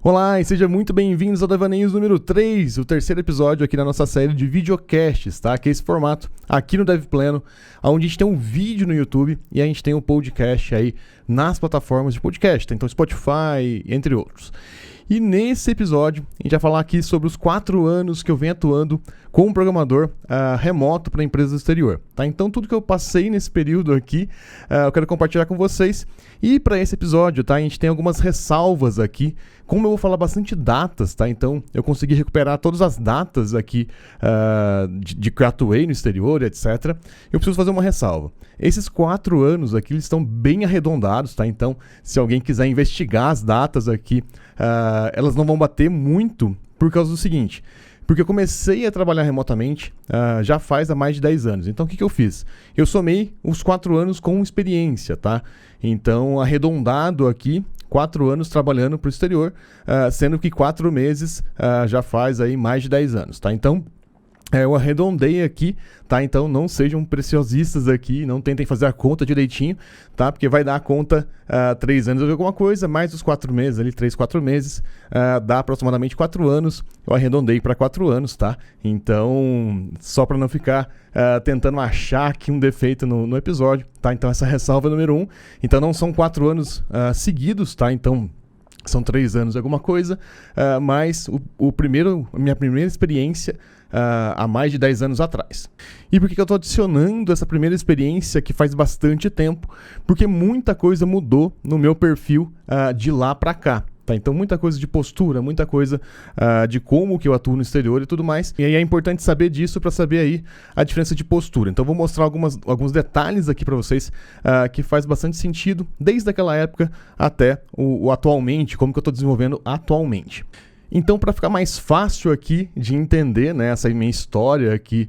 Olá e sejam muito bem-vindos ao Devaneios número 3, o terceiro episódio aqui da nossa série de videocasts, tá? Que é esse formato aqui no DevPleno, onde a gente tem um vídeo no YouTube e a gente tem um podcast aí nas plataformas de podcast, tá? Então Spotify, entre outros. E nesse episódio, a gente vai falar aqui sobre os 4 anos que eu venho atuando como programador remoto para empresas do exterior, tá? Então tudo que eu passei nesse período aqui, eu quero compartilhar com vocês. E para esse episódio, tá? A gente tem algumas ressalvas aqui. Como eu vou falar bastante datas, tá? Então eu consegui recuperar todas as datas aqui de que eu atuei no exterior, etc. Eu preciso fazer uma ressalva. Esses 4 anos aqui, eles estão bem arredondados, tá? Então, se alguém quiser investigar as datas aqui, elas não vão bater muito por causa do seguinte. Porque eu comecei a trabalhar remotamente já faz há mais de 10 anos. Então, o que eu fiz? Eu somei os 4 anos com experiência, tá? Então, arredondado aqui, 4 anos trabalhando para o exterior, sendo que 4 meses já faz aí mais de 10 anos, tá? Então, eu arredondei aqui, tá? Então não sejam preciosistas aqui, não tentem fazer a conta direitinho, tá? Porque vai dar a conta 3 anos ou alguma coisa, mais os 4 meses ali, 3, 4 meses, dá aproximadamente 4 anos. Eu arredondei para 4 anos, tá? Então, só para não ficar tentando achar aqui um defeito no episódio, tá? Então essa ressalva número 1. Então não são 4 anos seguidos, tá? Então são 3 anos e alguma coisa, mas a minha primeira experiência há mais de 10 anos atrás. E por que eu estou adicionando essa primeira experiência que faz bastante tempo? Porque muita coisa mudou no meu perfil de lá para cá. Tá, então muita coisa de postura, muita coisa de como que eu atuo no exterior e tudo mais. E aí é importante saber disso para saber aí a diferença de postura. Então vou mostrar alguns detalhes aqui para vocês que faz bastante sentido desde aquela época até o atualmente, como que eu estou desenvolvendo atualmente. Então, para ficar mais fácil aqui de entender, né, essa minha história aqui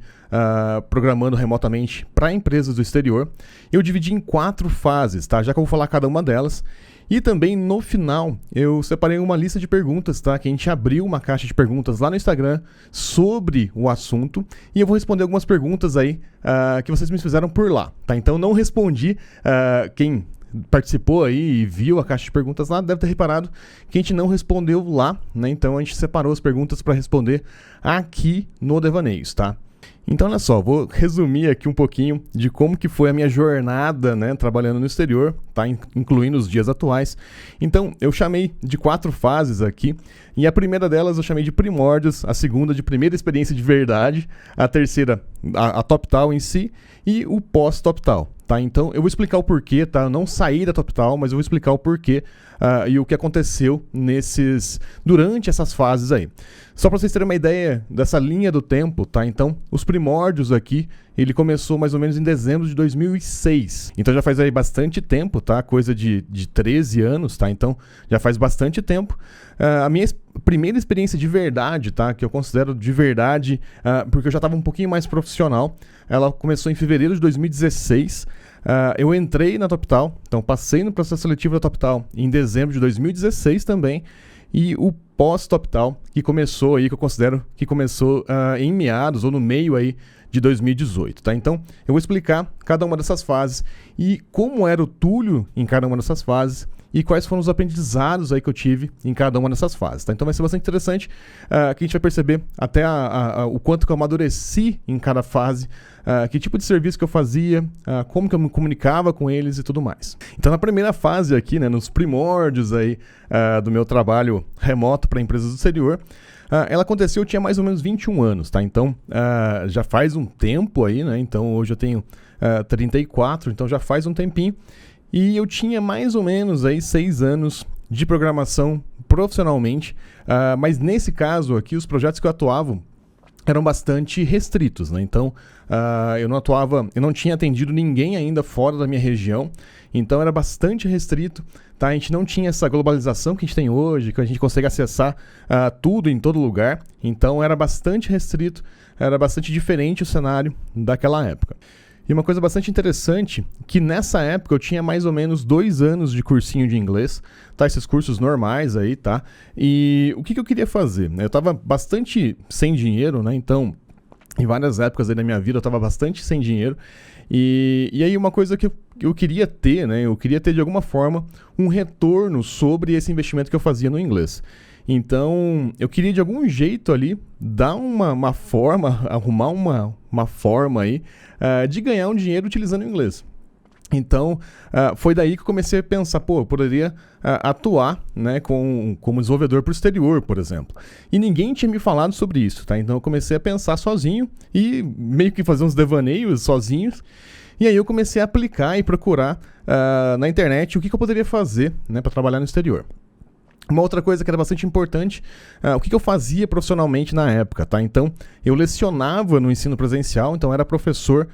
programando remotamente para empresas do exterior, eu dividi em 4 fases, tá? Já que eu vou falar cada uma delas. E também no final eu separei uma lista de perguntas, tá? Que a gente abriu uma caixa de perguntas lá no Instagram sobre o assunto e eu vou responder algumas perguntas aí que vocês me fizeram por lá, tá? Então não respondi quem participou aí e viu a caixa de perguntas lá, deve ter reparado que a gente não respondeu lá, né? Então a gente separou as perguntas para responder aqui no Devaneios, tá? Então, olha só, vou resumir aqui um pouquinho de como que foi a minha jornada, né, trabalhando no exterior, tá, incluindo os dias atuais. Então, eu chamei de 4 fases aqui, e a primeira delas eu chamei de primórdios, a segunda de primeira experiência de verdade, a terceira, a TopTal em si, e o pós-TopTal, tá? Então, eu vou explicar o porquê, tá? Eu não saí da TopTal, mas eu vou explicar o porquê e o que aconteceu durante essas fases aí. Só para vocês terem uma ideia dessa linha do tempo, tá? Então, os primórdios aqui, ele começou mais ou menos em dezembro de 2006. Então já faz aí bastante tempo, tá? Coisa de 13 anos, tá? Então já faz bastante tempo. A minha primeira experiência de verdade, tá? Que eu considero de verdade, porque eu já estava um pouquinho mais profissional. Ela começou em fevereiro de 2016. Eu entrei na TopTal, então passei no processo seletivo da TopTal em dezembro de 2016 também. E o pós-TopTal, que começou aí, que eu considero que começou em meados ou no meio aí de 2018, tá? Então, eu vou explicar cada uma dessas fases e como era o Túlio em cada uma dessas fases e quais foram os aprendizados aí que eu tive em cada uma dessas fases, tá? Então vai ser bastante interessante, que a gente vai perceber até o quanto que eu amadureci em cada fase, que tipo de serviço que eu fazia, como que eu me comunicava com eles e tudo mais. Então na primeira fase aqui, né, nos primórdios aí do meu trabalho remoto para empresas do exterior, ela aconteceu, eu tinha mais ou menos 21 anos, tá? Então já faz um tempo aí, né? Então hoje eu tenho 34, então já faz um tempinho. E eu tinha mais ou menos aí 6 anos de programação profissionalmente, mas nesse caso aqui, os projetos que eu atuava eram bastante restritos, né? Então, eu não tinha atendido ninguém ainda fora da minha região, então era bastante restrito, tá? A gente não tinha essa globalização que a gente tem hoje, que a gente consegue acessar tudo em todo lugar, então era bastante restrito, era bastante diferente o cenário daquela época. E uma coisa bastante interessante, que nessa época eu tinha mais ou menos 2 anos de cursinho de inglês, tá? Esses cursos normais aí, tá? E o que eu queria fazer? Eu tava bastante sem dinheiro, né? Então, em várias épocas aí da minha vida eu tava bastante sem dinheiro. E aí uma coisa que eu queria ter, né? Eu queria ter de alguma forma um retorno sobre esse investimento que eu fazia no inglês. Então, eu queria de algum jeito ali dar uma forma, arrumar uma forma aí de ganhar um dinheiro utilizando o inglês. Então, foi daí que eu comecei a pensar, pô, eu poderia atuar, né, como desenvolvedor para o exterior, por exemplo. E ninguém tinha me falado sobre isso, tá? Então eu comecei a pensar sozinho e meio que fazer uns devaneios sozinhos. E aí eu comecei a aplicar e procurar na internet o que eu poderia fazer, né, para trabalhar no exterior. Uma outra coisa que era bastante importante, o que eu fazia profissionalmente na época, tá? Então, eu lecionava no ensino presencial, então era professor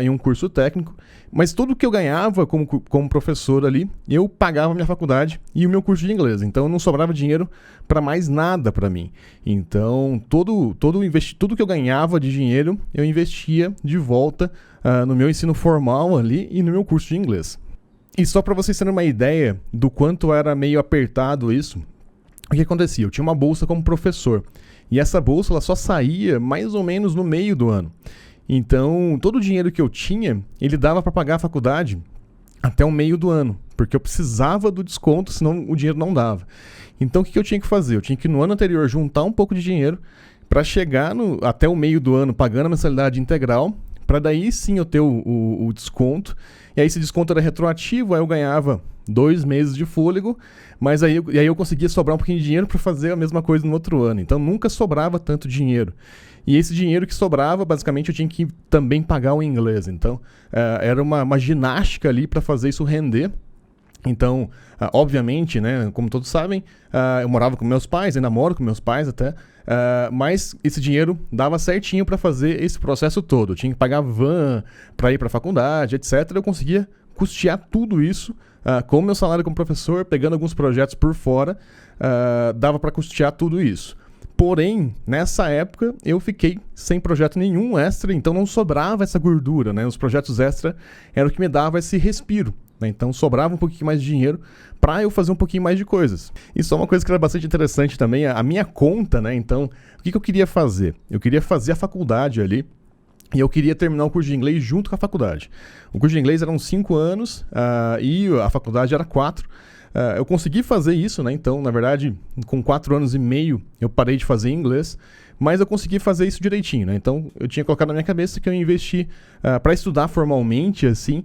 em um curso técnico, mas tudo o que eu ganhava como professor ali, eu pagava a minha faculdade e o meu curso de inglês. Então, não sobrava dinheiro para mais nada para mim. Então, tudo que eu ganhava de dinheiro, eu investia de volta no meu ensino formal ali e no meu curso de inglês. E só para vocês terem uma ideia do quanto era meio apertado isso, o que acontecia? Eu tinha uma bolsa como professor. E essa bolsa ela só saía mais ou menos no meio do ano. Então, todo o dinheiro que eu tinha, ele dava para pagar a faculdade até o meio do ano. Porque eu precisava do desconto, senão o dinheiro não dava. Então, o que eu tinha que fazer? Eu tinha que, no ano anterior, juntar um pouco de dinheiro para chegar até o meio do ano pagando a mensalidade integral, para daí sim eu ter o desconto. E aí esse desconto era retroativo, aí eu ganhava 2 meses de fôlego, mas aí eu conseguia sobrar um pouquinho de dinheiro para fazer a mesma coisa no outro ano. Então nunca sobrava tanto dinheiro. E esse dinheiro que sobrava, basicamente, eu tinha que também pagar o inglês. Então era uma ginástica ali para fazer isso render. Então, obviamente, né, como todos sabem, eu morava com meus pais, ainda moro com meus pais até, mas esse dinheiro dava certinho para fazer esse processo todo. Eu tinha que pagar van para ir para a faculdade, etc. Eu conseguia custear tudo isso com o meu salário como professor, pegando alguns projetos por fora, dava para custear tudo isso. Porém, nessa época, eu fiquei sem projeto nenhum extra, então não sobrava essa gordura, né? Os projetos extra eram o que me dava esse respiro. Então sobrava um pouquinho mais de dinheiro para eu fazer um pouquinho mais de coisas. Isso é uma coisa que era bastante interessante também, a minha conta, né? Então, o que eu queria fazer? Eu queria fazer a faculdade ali e eu queria terminar o curso de inglês junto com a faculdade. O curso de inglês eram 5 anos e a faculdade era 4. Eu consegui fazer isso, né? Então, na verdade, com 4 anos e meio eu parei de fazer inglês, mas eu consegui fazer isso direitinho, né? Então, eu tinha colocado na minha cabeça que eu ia investir para estudar formalmente, assim,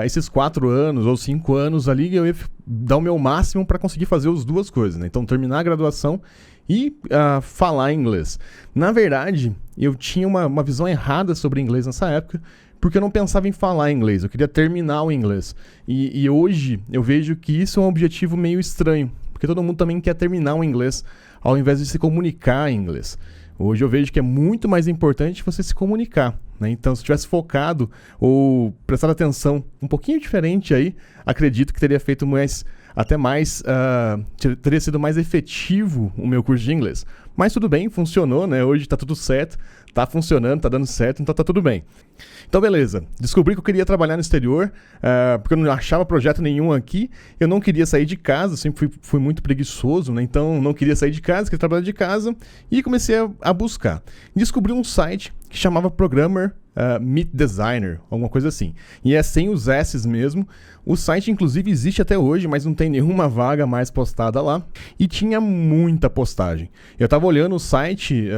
esses 4 anos ou 5 anos ali, eu ia dar o meu máximo para conseguir fazer as duas coisas, né? Então, terminar a graduação e falar inglês. Na verdade, eu tinha uma visão errada sobre inglês nessa época, porque eu não pensava em falar inglês, eu queria terminar o inglês. E hoje eu vejo que isso é um objetivo meio estranho, porque todo mundo também quer terminar o inglês, ao invés de se comunicar em inglês. Hoje eu vejo que é muito mais importante você se comunicar, né? Então, se tivesse focado ou prestado atenção um pouquinho diferente aí, acredito que teria feito teria sido mais efetivo o meu curso de inglês. Mas tudo bem, funcionou, né? Hoje tá tudo certo, tá funcionando, tá dando certo, então tá tudo bem. Então, beleza. Descobri que eu queria trabalhar no exterior, porque eu não achava projeto nenhum aqui. Eu não queria sair de casa, sempre fui muito preguiçoso, né? Então, não queria sair de casa, queria trabalhar de casa. E comecei a buscar. Descobri um site que chamava Programmer Meet Designer, alguma coisa assim. E é sem os S's mesmo. O site, inclusive, existe até hoje, mas não tem nenhuma vaga mais postada lá. E tinha muita postagem. Eu tava olhando o site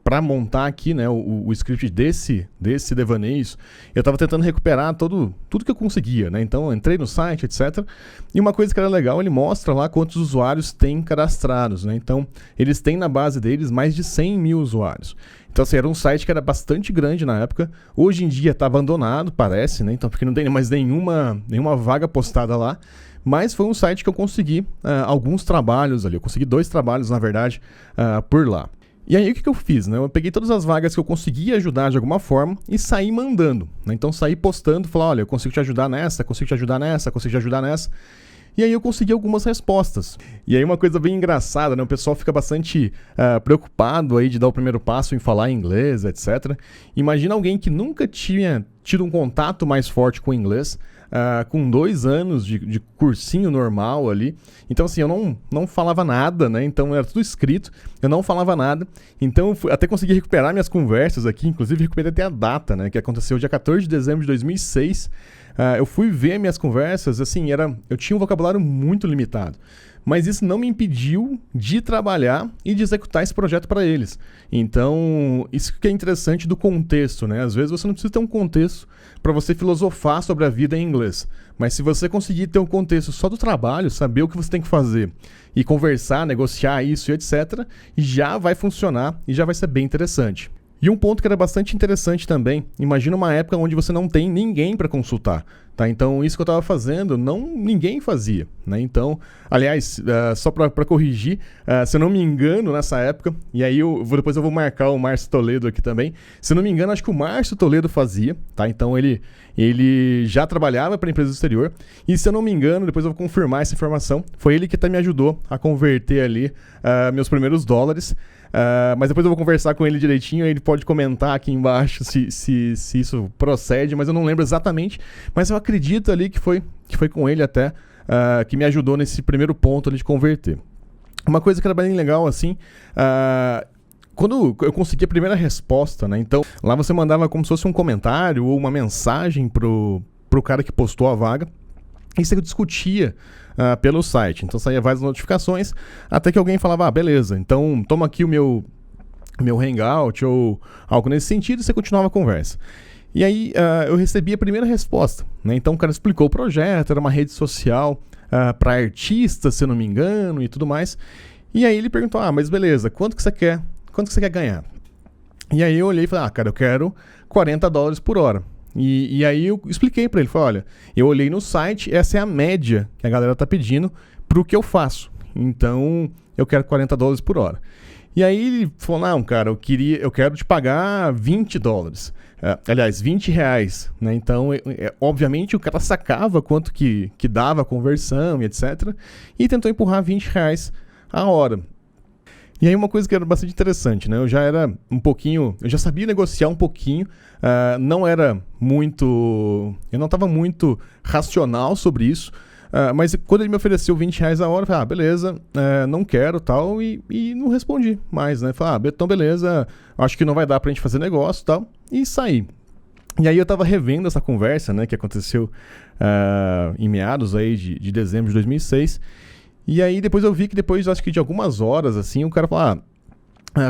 para montar aqui, né, o script desse Devaneios. Eu tava tentando recuperar tudo que eu conseguia, né? Então, eu entrei no site, etc. E uma coisa que era legal, ele mostra lá quantos usuários tem cadastrados, né? Então, eles têm na base deles mais de 100 mil usuários. Então, assim, era um site que era bastante grande na época. Hoje em dia está abandonado, parece, né? Então, porque não tem mais nenhuma vaga postada lá. Mas foi um site que eu consegui alguns trabalhos ali. Eu consegui 2 trabalhos, na verdade, por lá. E aí, o que eu fiz, né? Eu peguei todas as vagas que eu conseguia ajudar de alguma forma e saí mandando, né? Então, saí postando, falei, olha, eu consigo te ajudar nessa, consigo te ajudar nessa, consigo te ajudar nessa. E aí eu consegui algumas respostas. E aí uma coisa bem engraçada, né? O pessoal fica bastante preocupado aí de dar o primeiro passo em falar inglês, etc. Imagina alguém que nunca tinha tido um contato mais forte com o inglês, com 2 anos de cursinho normal ali. Então, assim, eu não falava nada, né? Então, era tudo escrito, eu não falava nada. Então, eu até consegui recuperar minhas conversas aqui, inclusive recuperei até a data, né? Que aconteceu dia 14 de dezembro de 2006. Eu fui ver minhas conversas, assim, eu tinha um vocabulário muito limitado. mas isso não me impediu de trabalhar e de executar esse projeto para eles. Então, isso que é interessante do contexto, né? Às vezes você não precisa ter um contexto para você filosofar sobre a vida em inglês, mas se você conseguir ter um contexto só do trabalho, saber o que você tem que fazer e conversar, negociar isso e etc., já vai funcionar e já vai ser bem interessante. E um ponto que era bastante interessante também, imagina uma época onde você não tem ninguém para consultar, tá? Então, isso que eu estava fazendo, ninguém fazia, né? Então, aliás, só para corrigir, se eu não me engano, nessa época, e aí depois eu vou marcar o Márcio Toledo aqui também, se eu não me engano, acho que o Márcio Toledo fazia, tá? Então, ele já trabalhava para empresa do exterior, e se eu não me engano, depois eu vou confirmar essa informação, foi ele que até me ajudou a converter ali meus primeiros dólares. Mas depois eu vou conversar com ele direitinho, ele pode comentar aqui embaixo se isso procede, mas eu não lembro exatamente. Mas eu acredito ali que foi com ele até que me ajudou nesse primeiro ponto ali de converter. Uma coisa que era bem legal, assim, quando eu consegui a primeira resposta, né? Então, lá você mandava como se fosse um comentário ou uma mensagem pro cara que postou a vaga. E você discutia pelo site. Então saía várias notificações, até que alguém falava, beleza, então toma aqui o meu hangout ou algo nesse sentido, e você continuava a conversa. E aí eu recebi a primeira resposta, né? Então o cara explicou o projeto, era uma rede social para artistas, se eu não me engano, e tudo mais. E aí ele perguntou, mas beleza, quanto que você quer ganhar? E aí eu olhei e falei, cara, eu quero $40 por hora. E aí eu expliquei pra ele, falei, olha, eu olhei no site, essa é a média que a galera tá pedindo pro que eu faço. Então, eu quero $40 por hora. E aí ele falou, não, cara, eu quero te pagar $20. Aliás, R$20, né? Então, obviamente, o cara sacava quanto que dava a conversão e etc. E tentou empurrar R$20 a hora. E aí uma coisa que era bastante interessante, né? Eu já sabia negociar um pouquinho, eu não estava muito racional sobre isso, mas quando ele me ofereceu R$20 a hora, eu falei, beleza, não quero tal, e não respondi mais, né? Falei, então beleza, acho que não vai dar pra gente fazer negócio tal, e saí. E aí eu tava revendo essa conversa, né, que aconteceu em meados aí de dezembro de 2006, e aí depois eu vi que acho que de algumas horas, assim, o cara falou,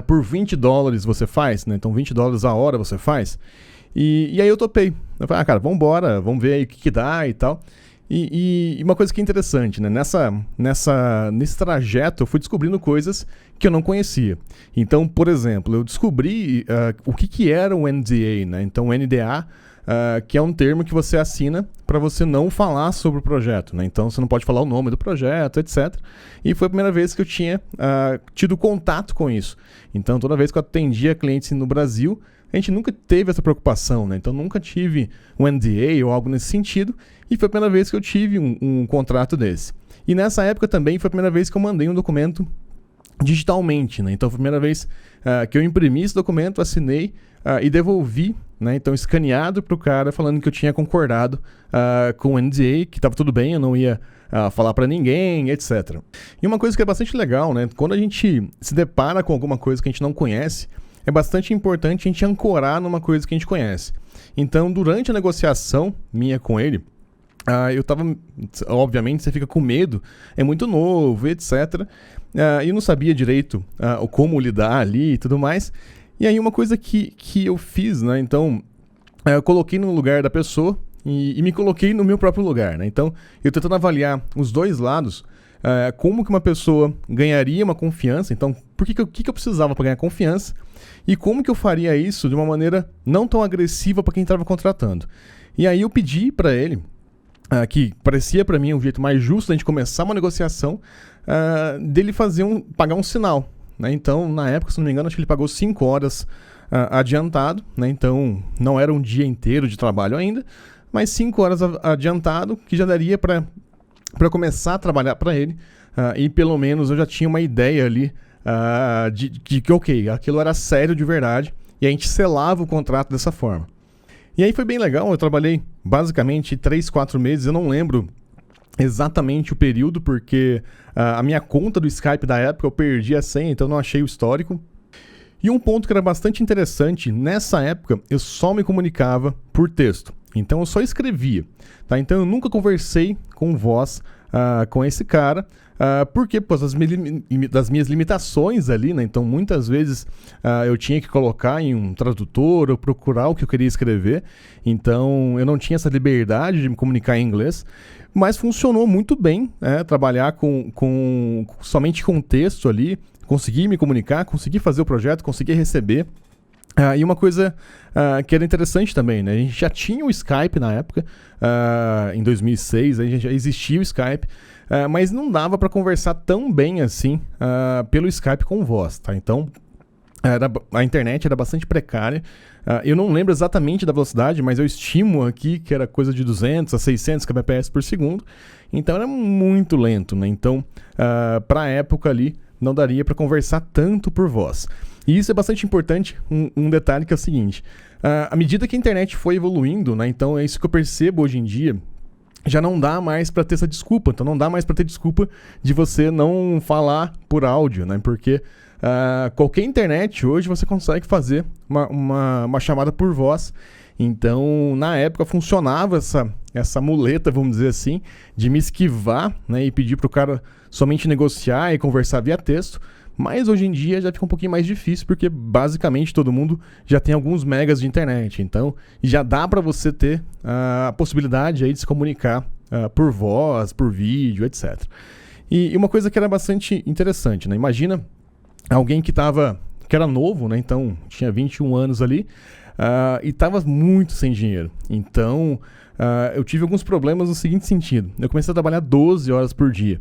por $20 você faz, né? Então $20 a hora você faz. E aí eu topei. Eu falei, cara, vambora, vamos ver aí o que dá e tal. E uma coisa que é interessante, né? Nesse trajeto eu fui descobrindo coisas que eu não conhecia. Então, por exemplo, eu descobri o que era o NDA, né? Então, o NDA, que é um termo que você assina para você não falar sobre o projeto, né? Então você não pode falar o nome do projeto, etc. E foi a primeira vez que eu tinha tido contato com isso. Então toda vez que eu atendia clientes no Brasil, a gente nunca teve essa preocupação, né? Então nunca tive um NDA ou algo nesse sentido, e foi a primeira vez que eu tive um contrato desse. E nessa época também foi a primeira vez que eu mandei um documento digitalmente, né? Então foi a primeira vez que eu imprimi esse documento, assinei e devolvi, né? Então escaneado para o cara falando que eu tinha concordado com o NDA, que estava tudo bem, eu não ia falar para ninguém, etc. E uma coisa que é bastante legal, né? Quando a gente se depara com alguma coisa que a gente não conhece, é bastante importante a gente ancorar numa coisa que a gente conhece. Então, durante a negociação minha com ele, eu tava, obviamente, você fica com medo, é muito novo, etc. E eu não sabia direito como lidar ali e tudo mais. E aí uma coisa que eu fiz, né? Então, eu coloquei no lugar da pessoa e me coloquei no meu próprio lugar, né? Então, eu tentando avaliar os dois lados, como que uma pessoa ganharia uma confiança. Então, o que eu precisava para ganhar confiança? E como que eu faria isso de uma maneira não tão agressiva para quem estava contratando? E aí eu pedi para ele, que parecia para mim um jeito mais justo da gente começar uma negociação, dele pagar um sinal, né? Então, na época, se não me engano, acho que ele pagou 5 horas adiantado, né? Então, não era um dia inteiro de trabalho ainda, mas 5 horas adiantado, que já daria para começar a trabalhar para ele, e pelo menos eu já tinha uma ideia ali de que, ok, aquilo era sério de verdade, e a gente selava o contrato dessa forma. E aí foi bem legal, eu trabalhei basicamente 3, 4 meses, eu não lembro exatamente o período, porque a minha conta do Skype da época eu perdi a senha, então não achei o histórico. E um ponto que era bastante interessante, nessa época eu só me comunicava por texto, então eu só escrevia, tá? Então eu nunca conversei com voz com esse cara. Porque das minhas limitações ali, né? Então muitas vezes eu tinha que colocar em um tradutor ou procurar o que eu queria escrever, então eu não tinha essa liberdade de me comunicar em inglês, mas funcionou muito bem, trabalhar somente com texto ali, conseguir me comunicar, conseguir fazer o projeto, conseguir receber. E uma coisa que era interessante também, né? A gente já tinha o Skype na época, em 2006, a gente já existia o Skype, mas não dava para conversar tão bem assim pelo Skype com voz, tá? Então, a internet era bastante precária. Eu não lembro exatamente da velocidade, mas eu estimo aqui que era coisa de 200 a 600 kbps por segundo. Então era muito lento, né? Então, para a época ali, não daria para conversar tanto por voz. E isso é bastante importante, um detalhe que é o seguinte. À medida que a internet foi evoluindo, né? Então é isso que eu percebo hoje em dia, já não dá mais para ter essa desculpa. Então não dá mais para ter desculpa de você não falar por áudio, né? Porque qualquer internet hoje você consegue fazer uma chamada por voz. Então, na época, funcionava essa muleta, vamos dizer assim, de me esquivar, né, e pedir para o cara somente negociar e conversar via texto. Mas hoje em dia já fica um pouquinho mais difícil, porque basicamente todo mundo já tem alguns megas de internet. Então, já dá para você ter a possibilidade aí de se comunicar por voz, por vídeo, etc. E uma coisa que era bastante interessante, né? Imagina alguém que era novo, né? Então tinha 21 anos ali, e estava muito sem dinheiro. Então eu tive alguns problemas no seguinte sentido: eu comecei a trabalhar 12 horas por dia,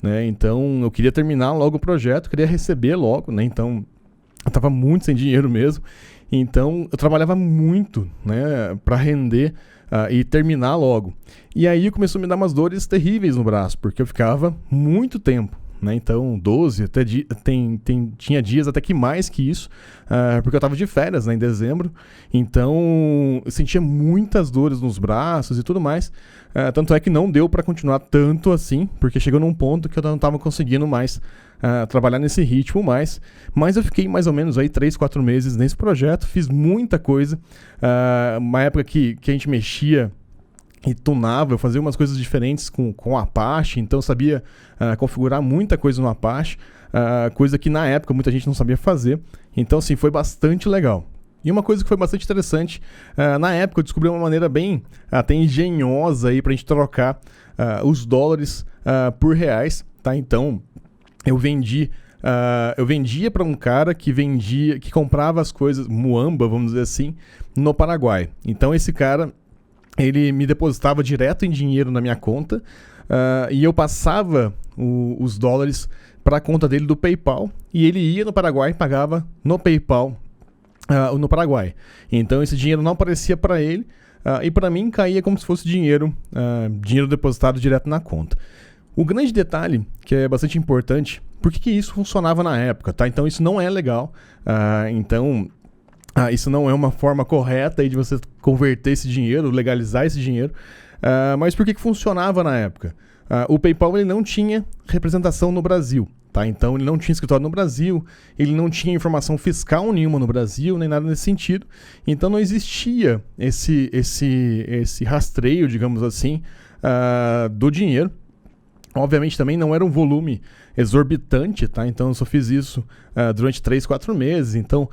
né? Então eu queria terminar logo o projeto, queria receber logo, né? Então eu estava muito sem dinheiro mesmo. Então eu trabalhava muito, né, para render e terminar logo. E aí começou a me dar umas dores terríveis no braço, porque eu ficava muito tempo, né? Então 12, até tinha dias até que mais que isso, porque eu estava de férias, né, em dezembro. Então eu sentia muitas dores nos braços e tudo mais. Tanto é que não deu para continuar tanto assim, porque chegou num ponto que eu não estava conseguindo mais trabalhar nesse ritmo mais. Mas eu fiquei mais ou menos aí 3, 4 meses nesse projeto, fiz muita coisa. Uma época que a gente mexia e tunava, eu fazia umas coisas diferentes com o Apache, então eu sabia configurar muita coisa no Apache, coisa que na época muita gente não sabia fazer. Então, assim, foi bastante legal. E uma coisa que foi bastante interessante, na época eu descobri uma maneira bem até engenhosa aí pra gente trocar os dólares por reais, tá? Então, eu vendia para um cara que comprava as coisas, muamba, vamos dizer assim, no Paraguai. Então, esse cara, ele me depositava direto em dinheiro na minha conta, e eu passava os dólares para a conta dele do PayPal, e ele ia no Paraguai e pagava no PayPal no Paraguai. Então esse dinheiro não aparecia para ele, e para mim caía como se fosse dinheiro depositado direto na conta. O grande detalhe, que é bastante importante, por que isso funcionava na época, tá? Então isso não é legal, isso não é uma forma correta aí de você converter esse dinheiro, legalizar esse dinheiro. Mas por que funcionava na época? O PayPal ele não tinha representação no Brasil, tá? Então ele não tinha escritório no Brasil, ele não tinha informação fiscal nenhuma no Brasil, nem nada nesse sentido. Então não existia esse rastreio, digamos assim, do dinheiro. Obviamente também não era um volume exorbitante, tá? Então eu só fiz isso durante 3, 4 meses, então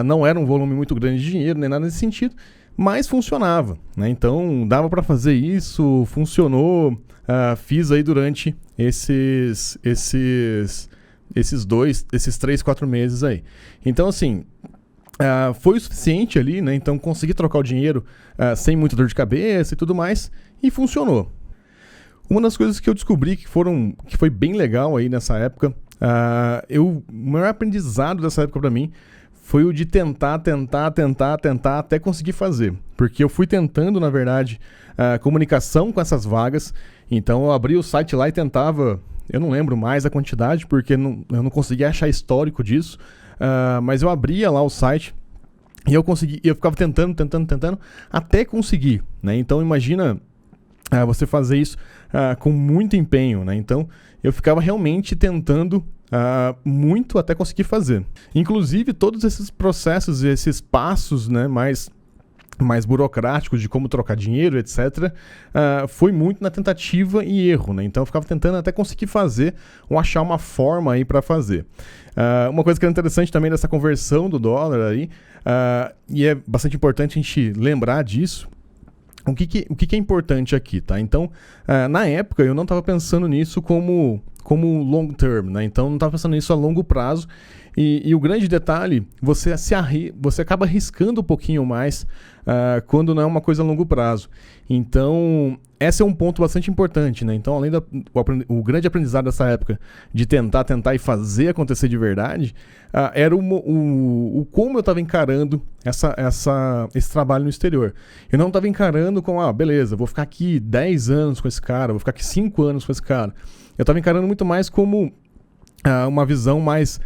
não era um volume muito grande de dinheiro, nem nada nesse sentido, mas funcionava, né? Então dava para fazer isso, funcionou, fiz aí durante esses 3, 4 meses aí. Então assim, foi o suficiente ali, né? Então consegui trocar o dinheiro sem muita dor de cabeça e tudo mais, e funcionou. Uma das coisas que eu descobri que foi bem legal aí nessa época, o maior aprendizado dessa época para mim foi o de tentar até conseguir fazer. Porque eu fui tentando, na verdade, comunicação com essas vagas. Então eu abri o site lá e tentava, eu não lembro mais a quantidade, porque eu não conseguia achar histórico disso, mas eu abria lá o site e eu ficava tentando, até conseguir, né? Então imagina você fazer isso com muito empenho, né? Então eu ficava realmente tentando muito até conseguir fazer. Inclusive todos esses processos, esses passos, né, mais mais burocráticos de como trocar dinheiro, etc., foi muito na tentativa e erro, né? Então eu ficava tentando até conseguir fazer ou achar uma forma aí para fazer. Uma coisa que é interessante também dessa conversão do dólar aí, e é bastante importante a gente lembrar disso. O que é importante aqui, tá? Então, na época eu não estava pensando nisso como long term, né? Então não estava pensando nisso a longo prazo. E o grande detalhe, você acaba arriscando um pouquinho mais quando não é uma coisa a longo prazo. Então, esse é um ponto bastante importante, né? Então, além o grande aprendizado dessa época de tentar e fazer acontecer de verdade, era o como eu estava encarando esse trabalho no exterior. Eu não estava encarando como, beleza, vou ficar aqui 10 anos com esse cara, vou ficar aqui 5 anos com esse cara. Eu estava encarando muito mais como uma visão mais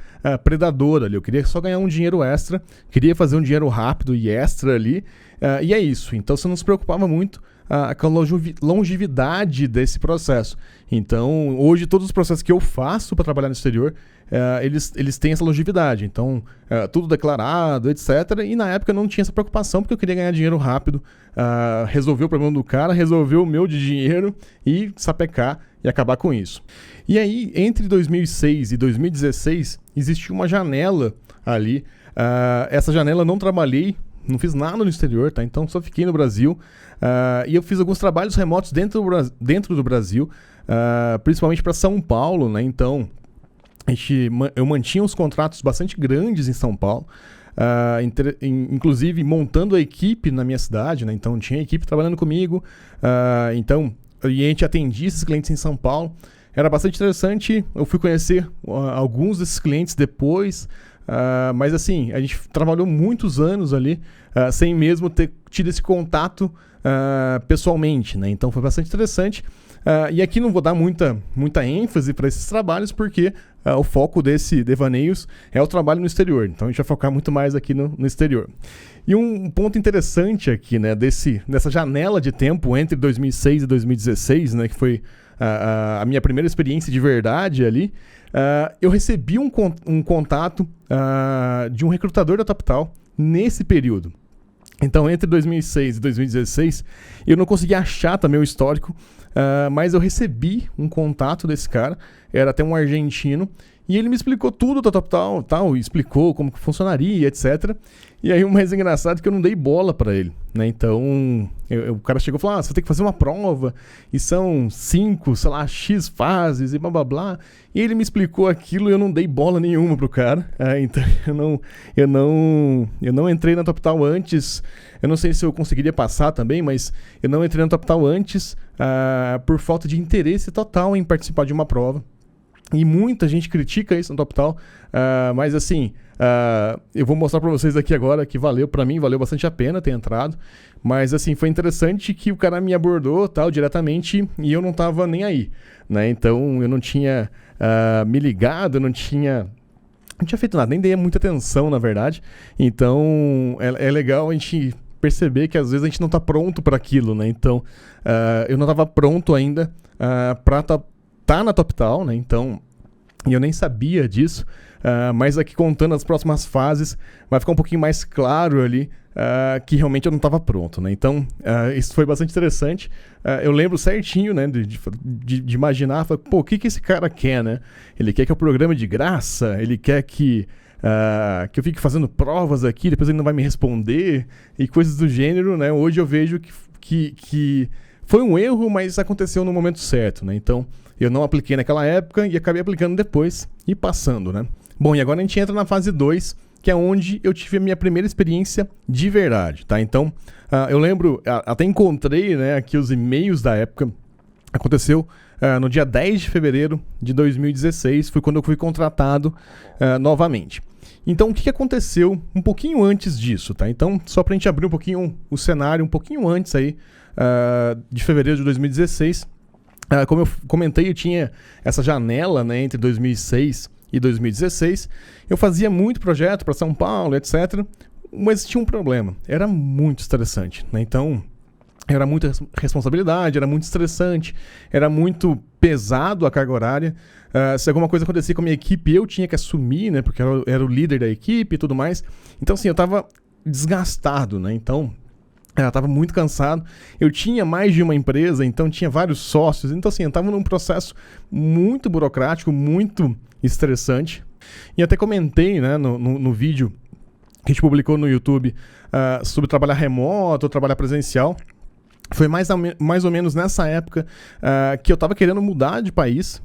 predadora ali. Eu queria só ganhar um dinheiro extra, queria fazer um dinheiro rápido e extra ali, e é isso. Então você não se preocupava muito com a longevidade desse processo. Então, hoje, todos os processos que eu faço para trabalhar no exterior, eles têm essa longevidade. Então, tudo declarado, etc. E na época eu não tinha essa preocupação, porque eu queria ganhar dinheiro rápido, resolver o problema do cara, resolver o meu de dinheiro e sapecar e acabar com isso. E aí, entre 2006 e 2016, existiu uma janela ali. Essa janela eu não trabalhei, não fiz nada no exterior, tá? Então só fiquei no Brasil. E eu fiz alguns trabalhos remotos dentro do Brasil, principalmente para São Paulo, né? Então eu mantinha uns contratos bastante grandes em São Paulo, inclusive montando a equipe na minha cidade, né? Então tinha equipe trabalhando comigo, e a gente atendia esses clientes em São Paulo. Era bastante interessante. Eu fui conhecer alguns desses clientes depois, mas assim, a gente trabalhou muitos anos ali sem mesmo ter tido esse contato pessoalmente, né? Então foi bastante interessante. E aqui não vou dar muita ênfase para esses trabalhos, porque o foco desse Devaneios é o trabalho no exterior. Então a gente vai focar muito mais aqui no exterior. E um ponto interessante aqui, né, dessa janela de tempo entre 2006 e 2016, né, que foi a minha primeira experiência de verdade ali, eu recebi um contato de um recrutador da TopTal nesse período. Então, entre 2006 e 2016, eu não consegui achar também o histórico, mas eu recebi um contato desse cara, era até um argentino, e ele me explicou tudo da TopTal, explicou como que funcionaria, etc. E aí o mais engraçado é que eu não dei bola pra ele, né? Então, o cara chegou e falou, você vai ter que fazer uma prova, e são 5, sei lá, X fases, e blá blá blá. E ele me explicou aquilo e eu não dei bola nenhuma pro cara. Então, eu não entrei na TopTal antes. Eu não sei se eu conseguiria passar também, mas eu não entrei na TopTal antes por falta de interesse total em participar de uma prova. E muita gente critica isso no TopTal, mas assim, eu vou mostrar para vocês aqui agora que para mim valeu bastante a pena ter entrado, mas assim, foi interessante que o cara me abordou diretamente e eu não tava nem aí, né? Então eu não tinha me ligado, eu não tinha feito nada, nem dei muita atenção, na verdade. Então é legal a gente perceber que às vezes a gente não tá pronto para aquilo, né? Então eu não tava pronto ainda para tá na TopTal, né? Então, eu nem sabia disso, mas aqui contando as próximas fases, vai ficar um pouquinho mais claro ali que realmente eu não estava pronto, né? Então, isso foi bastante interessante. Eu lembro certinho, né, de imaginar, o que esse cara quer, né? Ele quer que eu programe de graça? Ele quer que eu fique fazendo provas aqui, depois ele não vai me responder, e coisas do gênero, né? Hoje eu vejo que foi um erro, mas aconteceu no momento certo, né? Então, eu não apliquei naquela época e acabei aplicando depois e passando, né? Bom, e agora a gente entra na fase 2, que é onde eu tive a minha primeira experiência de verdade, tá? Então, eu lembro, até encontrei, né, aqui os e-mails da época. Aconteceu no dia 10 de fevereiro de 2016, foi quando eu fui contratado novamente. Então, o que aconteceu um pouquinho antes disso, tá? Então, só pra gente abrir um pouquinho o cenário, um pouquinho antes aí de fevereiro de 2016, como eu comentei, eu tinha essa janela, né, entre 2006 e 2016. Eu fazia muito projeto para São Paulo, etc. Mas tinha um problema. Era muito estressante, né? Então, era muita responsabilidade, era muito estressante, era muito pesado a carga horária. Se alguma coisa acontecia com a minha equipe, eu tinha que assumir, né? Porque eu era o líder da equipe e tudo mais. Então, assim, eu estava desgastado, né? Então, Eu tava muito cansado. Eu tinha mais de uma empresa, então tinha vários sócios. Então, assim, eu tava num processo muito burocrático, muito estressante. E até comentei, né, no vídeo que a gente publicou no YouTube sobre trabalhar remoto ou trabalhar presencial. Foi mais ou menos nessa época que eu tava querendo mudar de país.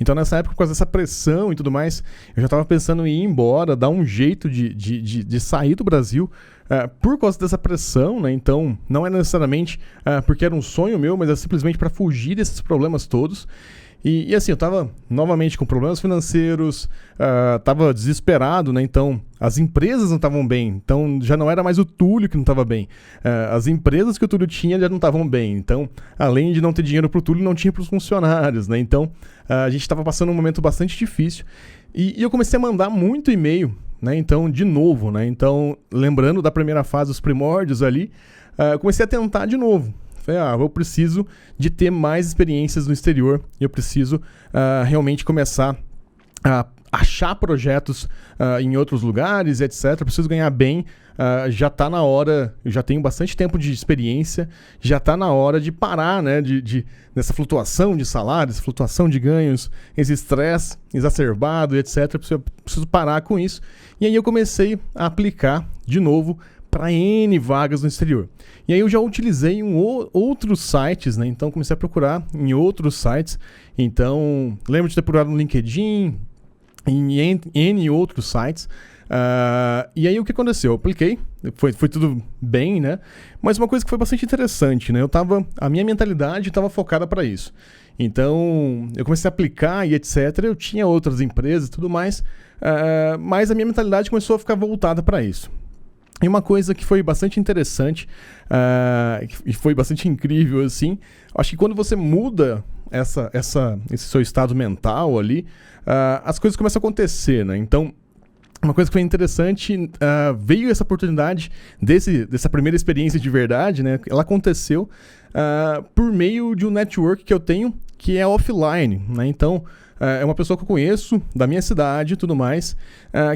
Então, nessa época, por causa dessa pressão e tudo mais, eu já estava pensando em ir embora, dar um jeito de sair do Brasil por causa dessa pressão, né? Então, não é necessariamente porque era um sonho meu, mas é simplesmente para fugir desses problemas todos. E assim, eu estava novamente com problemas financeiros, estava desesperado, né? Então, as empresas não estavam bem. Então, já não era mais o Túlio que não estava bem. As empresas que o Túlio tinha já não estavam bem. Então, além de não ter dinheiro para o Túlio, não tinha para os funcionários, né? Então, a gente estava passando um momento bastante difícil. E eu comecei a mandar muito e-mail, né? Então, de novo, né? Então, lembrando da primeira fase, os primórdios ali, eu comecei a tentar de novo. Eu preciso de ter mais experiências no exterior, eu preciso realmente começar a achar projetos em outros lugares, etc. Eu preciso ganhar bem, já está na hora, eu já tenho bastante tempo de experiência, já está na hora de parar, né, nessa flutuação de salários, flutuação de ganhos, esse estresse exacerbado, etc. Eu preciso parar com isso. E aí eu comecei a aplicar de novo para N vagas no exterior. E aí eu já utilizei outros sites, né? Então comecei a procurar em outros sites. Então, lembro de ter procurado no LinkedIn, em N outros sites. E aí o que aconteceu? Eu apliquei, foi tudo bem, né? Mas uma coisa que foi bastante interessante, né? A minha mentalidade estava focada para isso. Então, eu comecei a aplicar e etc. Eu tinha outras empresas e tudo mais, mas a minha mentalidade começou a ficar voltada para isso. E uma coisa que foi bastante interessante e foi bastante incrível, assim, acho que quando você muda esse seu estado mental ali, as coisas começam a acontecer, né? Então, uma coisa que foi interessante, veio essa oportunidade dessa primeira experiência de verdade, né? Ela aconteceu por meio de um network que eu tenho, que é offline, né? Então, é uma pessoa que eu conheço, da minha cidade e tudo mais,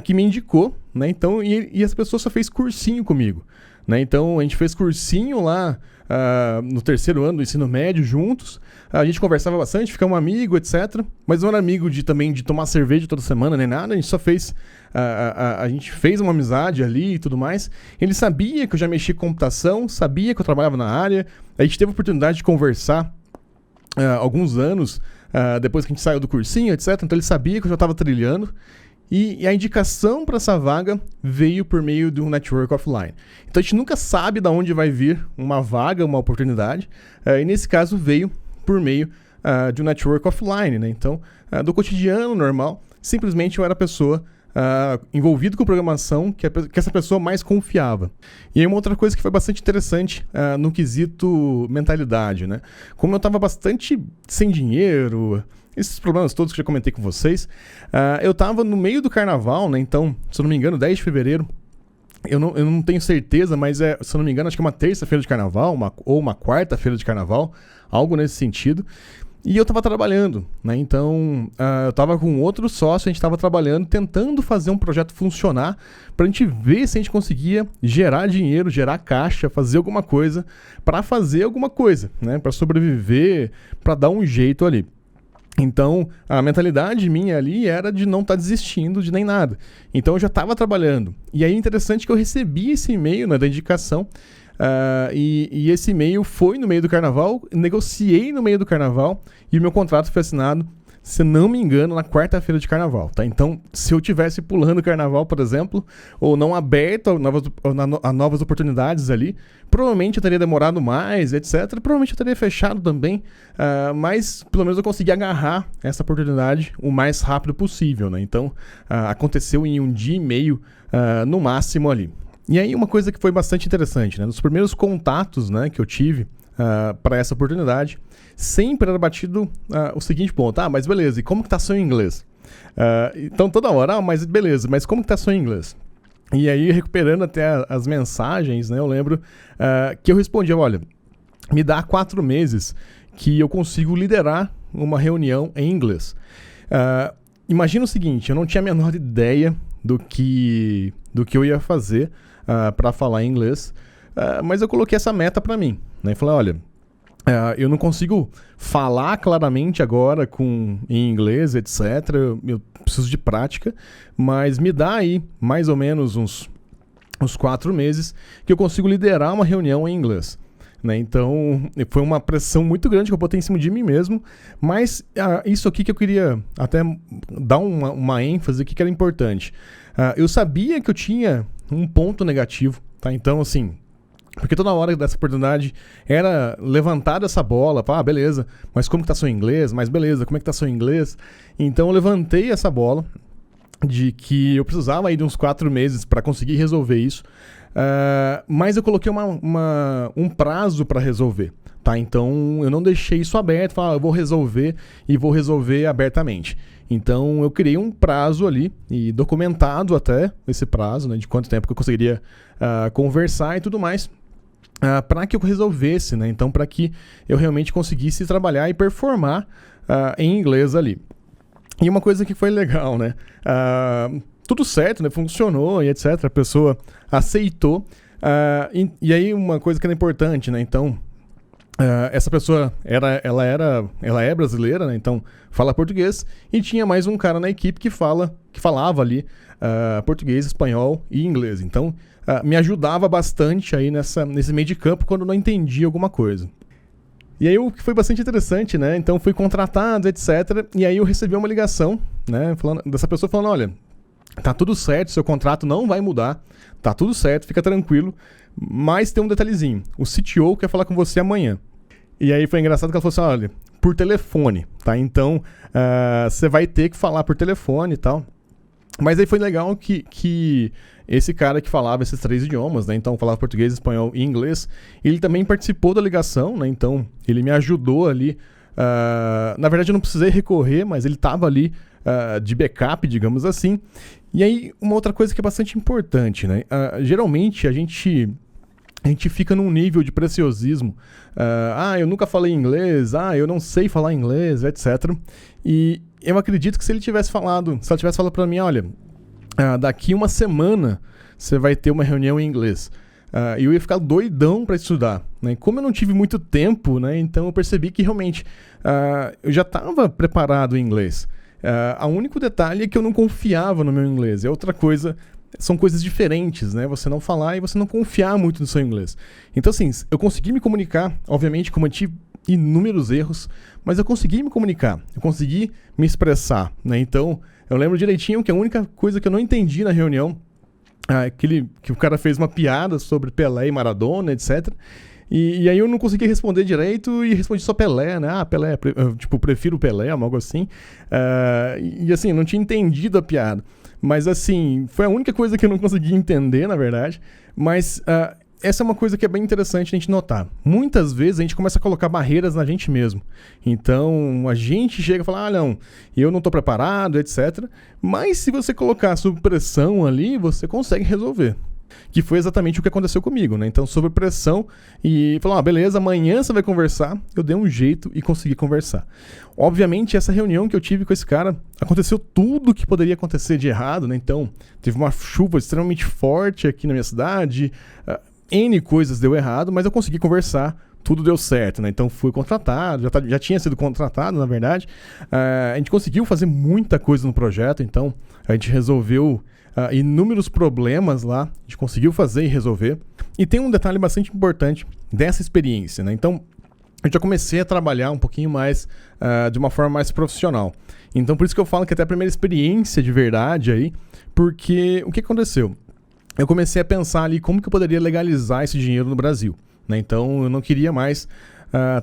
que me indicou, né? Então, e essa pessoa só fez cursinho comigo, né? Então, a gente fez cursinho lá no terceiro ano do ensino médio juntos. A gente conversava bastante, ficamos amigos, etc. Mas não era amigo também de tomar cerveja toda semana, nem nada. A gente só fez... a gente fez uma amizade ali e tudo mais. Ele sabia que eu já mexia com computação, sabia que eu trabalhava na área. A gente teve a oportunidade de conversar alguns anos depois que a gente saiu do cursinho, etc. Então ele sabia que eu já estava trilhando. E a indicação para essa vaga veio por meio de um network offline. Então a gente nunca sabe de onde vai vir uma vaga, uma oportunidade. E nesse caso veio por meio de um network offline, né? Então, do cotidiano normal, simplesmente eu era a pessoa envolvida com programação que essa pessoa mais confiava. E aí uma outra coisa que foi bastante interessante no quesito mentalidade, né? Como eu estava bastante sem dinheiro, esses problemas todos que eu já comentei com vocês, eu estava no meio do carnaval, né? Então, se eu não me engano, 10 de fevereiro, eu não tenho certeza, mas se eu não me engano, acho que é uma terça-feira de carnaval, ou uma quarta-feira de carnaval, algo nesse sentido. E eu estava trabalhando, né? Então, eu estava com outro sócio, a gente estava trabalhando, tentando fazer um projeto funcionar, para a gente ver se a gente conseguia gerar dinheiro, gerar caixa, fazer alguma coisa, para fazer alguma coisa, né? Para sobreviver, para dar um jeito ali. Então, a mentalidade minha ali era de não estar desistindo de nem nada. Então, eu já estava trabalhando. E aí, é interessante que eu recebi esse e-mail, né, da indicação. E esse e-mail foi no meio do carnaval, negociei no meio do carnaval e o meu contrato foi assinado, se não me engano, na quarta-feira de carnaval, tá? Então, se eu tivesse pulando o carnaval, por exemplo, ou não aberto a novas oportunidades ali, provavelmente eu teria demorado mais, etc. Provavelmente eu teria fechado também, mas pelo menos eu consegui agarrar essa oportunidade o mais rápido possível, né? Então, aconteceu em um dia e meio, no máximo ali. E aí uma coisa que foi bastante interessante, né? Nos primeiros contatos, né, que eu tive para essa oportunidade, sempre era batido o seguinte ponto: mas beleza, e como que tá seu inglês? Então toda hora, mas beleza, mas como que tá seu inglês? E aí, recuperando até as mensagens, né, eu lembro que eu respondia: olha, me dá 4 meses que eu consigo liderar uma reunião em inglês. Imagina o seguinte, eu não tinha a menor ideia do que eu ia fazer para falar inglês, mas eu coloquei essa meta para mim, né? E falei, olha, eu não consigo falar claramente agora em inglês, etc. Eu preciso de prática, mas me dá aí mais ou menos uns 4 meses que eu consigo liderar uma reunião em inglês. Né? Então, foi uma pressão muito grande que eu botei em cima de mim mesmo, mas isso aqui que eu queria até dar uma ênfase aqui que era importante. Eu sabia que eu tinha um ponto negativo, tá? Então, assim, porque toda hora dessa oportunidade era levantar essa bola, falar, beleza, mas como que tá seu inglês? Mas beleza, como é que tá seu inglês? Então, eu levantei essa bola de que eu precisava aí de uns 4 meses para conseguir resolver isso. Mas eu coloquei um prazo para resolver, tá? Então eu não deixei isso aberto, falar, eu vou resolver e vou resolver abertamente. Então eu criei um prazo ali e documentado até esse prazo, né, de quanto tempo que eu conseguiria conversar e tudo mais, para que eu resolvesse, né? Então para que eu realmente conseguisse trabalhar e performar em inglês ali. E uma coisa que foi legal, né? Tudo certo, né? Funcionou e etc. A pessoa aceitou. E aí uma coisa que era importante, né? Então, essa pessoa ela é brasileira, né? Então fala português, e tinha mais um cara na equipe que falava ali português, espanhol e inglês. Então me ajudava bastante aí nesse meio de campo quando não entendia alguma coisa. E aí o que foi bastante interessante, né? Então fui contratado, etc. E aí eu recebi uma ligação, né? Dessa pessoa falando, olha, tá tudo certo, seu contrato não vai mudar, tá tudo certo, fica tranquilo, mas tem um detalhezinho, o CTO quer falar com você amanhã. E aí foi engraçado que ela falou assim, olha, por telefone, tá? Então, você vai ter que falar por telefone e tal. Mas aí foi legal que esse cara que falava esses 3 idiomas, né? Então falava português, espanhol e inglês, ele também participou da ligação, né? Então ele me ajudou ali. Na verdade eu não precisei recorrer, mas ele estava ali de backup, digamos assim. E aí uma outra coisa que é bastante importante, né? Geralmente a gente fica num nível de preciosismo. Eu nunca falei inglês, eu não sei falar inglês, etc. E eu acredito que se ela tivesse falado para mim, olha, daqui uma semana você vai ter uma reunião em inglês. E eu ia ficar doidão para estudar. Né? Como eu não tive muito tempo, né, então eu percebi que realmente eu já estava preparado em inglês. O único detalhe é que eu não confiava no meu inglês. É outra coisa, são coisas diferentes, né? Você não falar e você não confiar muito no seu inglês. Então, assim, eu consegui me comunicar, obviamente cometi inúmeros erros, mas eu consegui me comunicar, eu consegui me expressar, né? Então, eu lembro direitinho que a única coisa que eu não entendi na reunião, que o cara fez uma piada sobre Pelé e Maradona, etc., e aí eu não consegui responder direito e respondi só Pelé, né? Pelé, prefiro Pelé, algo assim. E assim, não tinha entendido a piada. Mas assim, foi a única coisa que eu não consegui entender, na verdade. Mas essa é uma coisa que é bem interessante a gente notar. Muitas vezes a gente começa a colocar barreiras na gente mesmo. Então, a gente chega e fala, não, eu não estou preparado, etc. Mas se você colocar sob pressão ali, você consegue resolver. Que foi exatamente o que aconteceu comigo, né? Então, sob pressão, e falou, beleza, amanhã você vai conversar. Eu dei um jeito e consegui conversar. Obviamente, essa reunião que eu tive com esse cara, aconteceu tudo que poderia acontecer de errado, né? Então, teve uma chuva extremamente forte aqui na minha cidade, N coisas deu errado, mas eu consegui conversar, tudo deu certo, né? Então, fui contratado, já tinha sido contratado, na verdade. A gente conseguiu fazer muita coisa no projeto, então, a gente resolveu inúmeros problemas lá, a gente conseguiu fazer e resolver. E tem um detalhe bastante importante dessa experiência, né? Então, eu já comecei a trabalhar um pouquinho mais, de uma forma mais profissional. Então, por isso que eu falo que até a primeira experiência de verdade aí, porque o que aconteceu? Eu comecei a pensar ali como que eu poderia legalizar esse dinheiro no Brasil, né? Então, eu não queria mais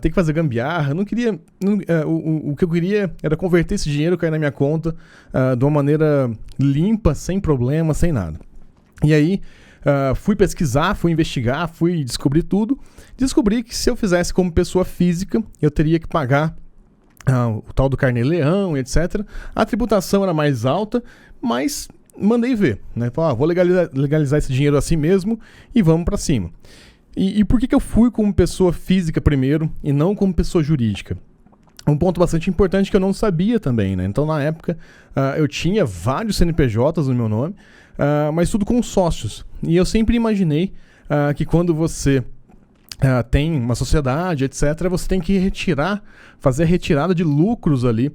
ter que fazer gambiarra, o que eu queria era converter esse dinheiro, cair na minha conta de uma maneira limpa, sem problema, sem nada. E aí, fui pesquisar, fui investigar, fui descobrir tudo. Descobri que se eu fizesse como pessoa física, eu teria que pagar o tal do carnê-leão, etc. A tributação era mais alta, mas mandei ver, né? Falei, vou legalizar esse dinheiro assim mesmo e vamos para cima. E por que eu fui como pessoa física primeiro e não como pessoa jurídica? Um ponto bastante importante que eu não sabia também, né? Então, na época, eu tinha vários CNPJs no meu nome, mas tudo com sócios. E eu sempre imaginei que quando você tem uma sociedade, etc., você tem que fazer a retirada de lucros ali,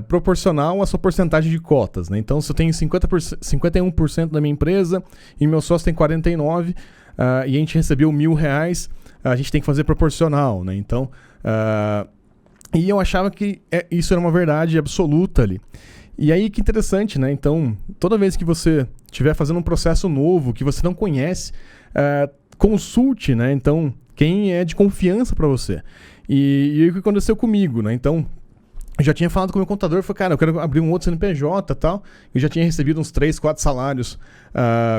proporcional à sua porcentagem de cotas, né? Então, se eu tenho 51% da minha empresa e meu sócio tem 49%, e a gente recebeu R$1.000, a gente tem que fazer proporcional, né? Então, e eu achava que isso era uma verdade absoluta ali. E aí, que interessante, né? Então, toda vez que você estiver fazendo um processo novo, que você não conhece, consulte, né? Então, quem é de confiança para você. E o que aconteceu comigo, né? Então, eu já tinha falado com o meu contador, falei, cara, eu quero abrir um outro CNPJ e tal. Eu já tinha recebido uns 3, 4 salários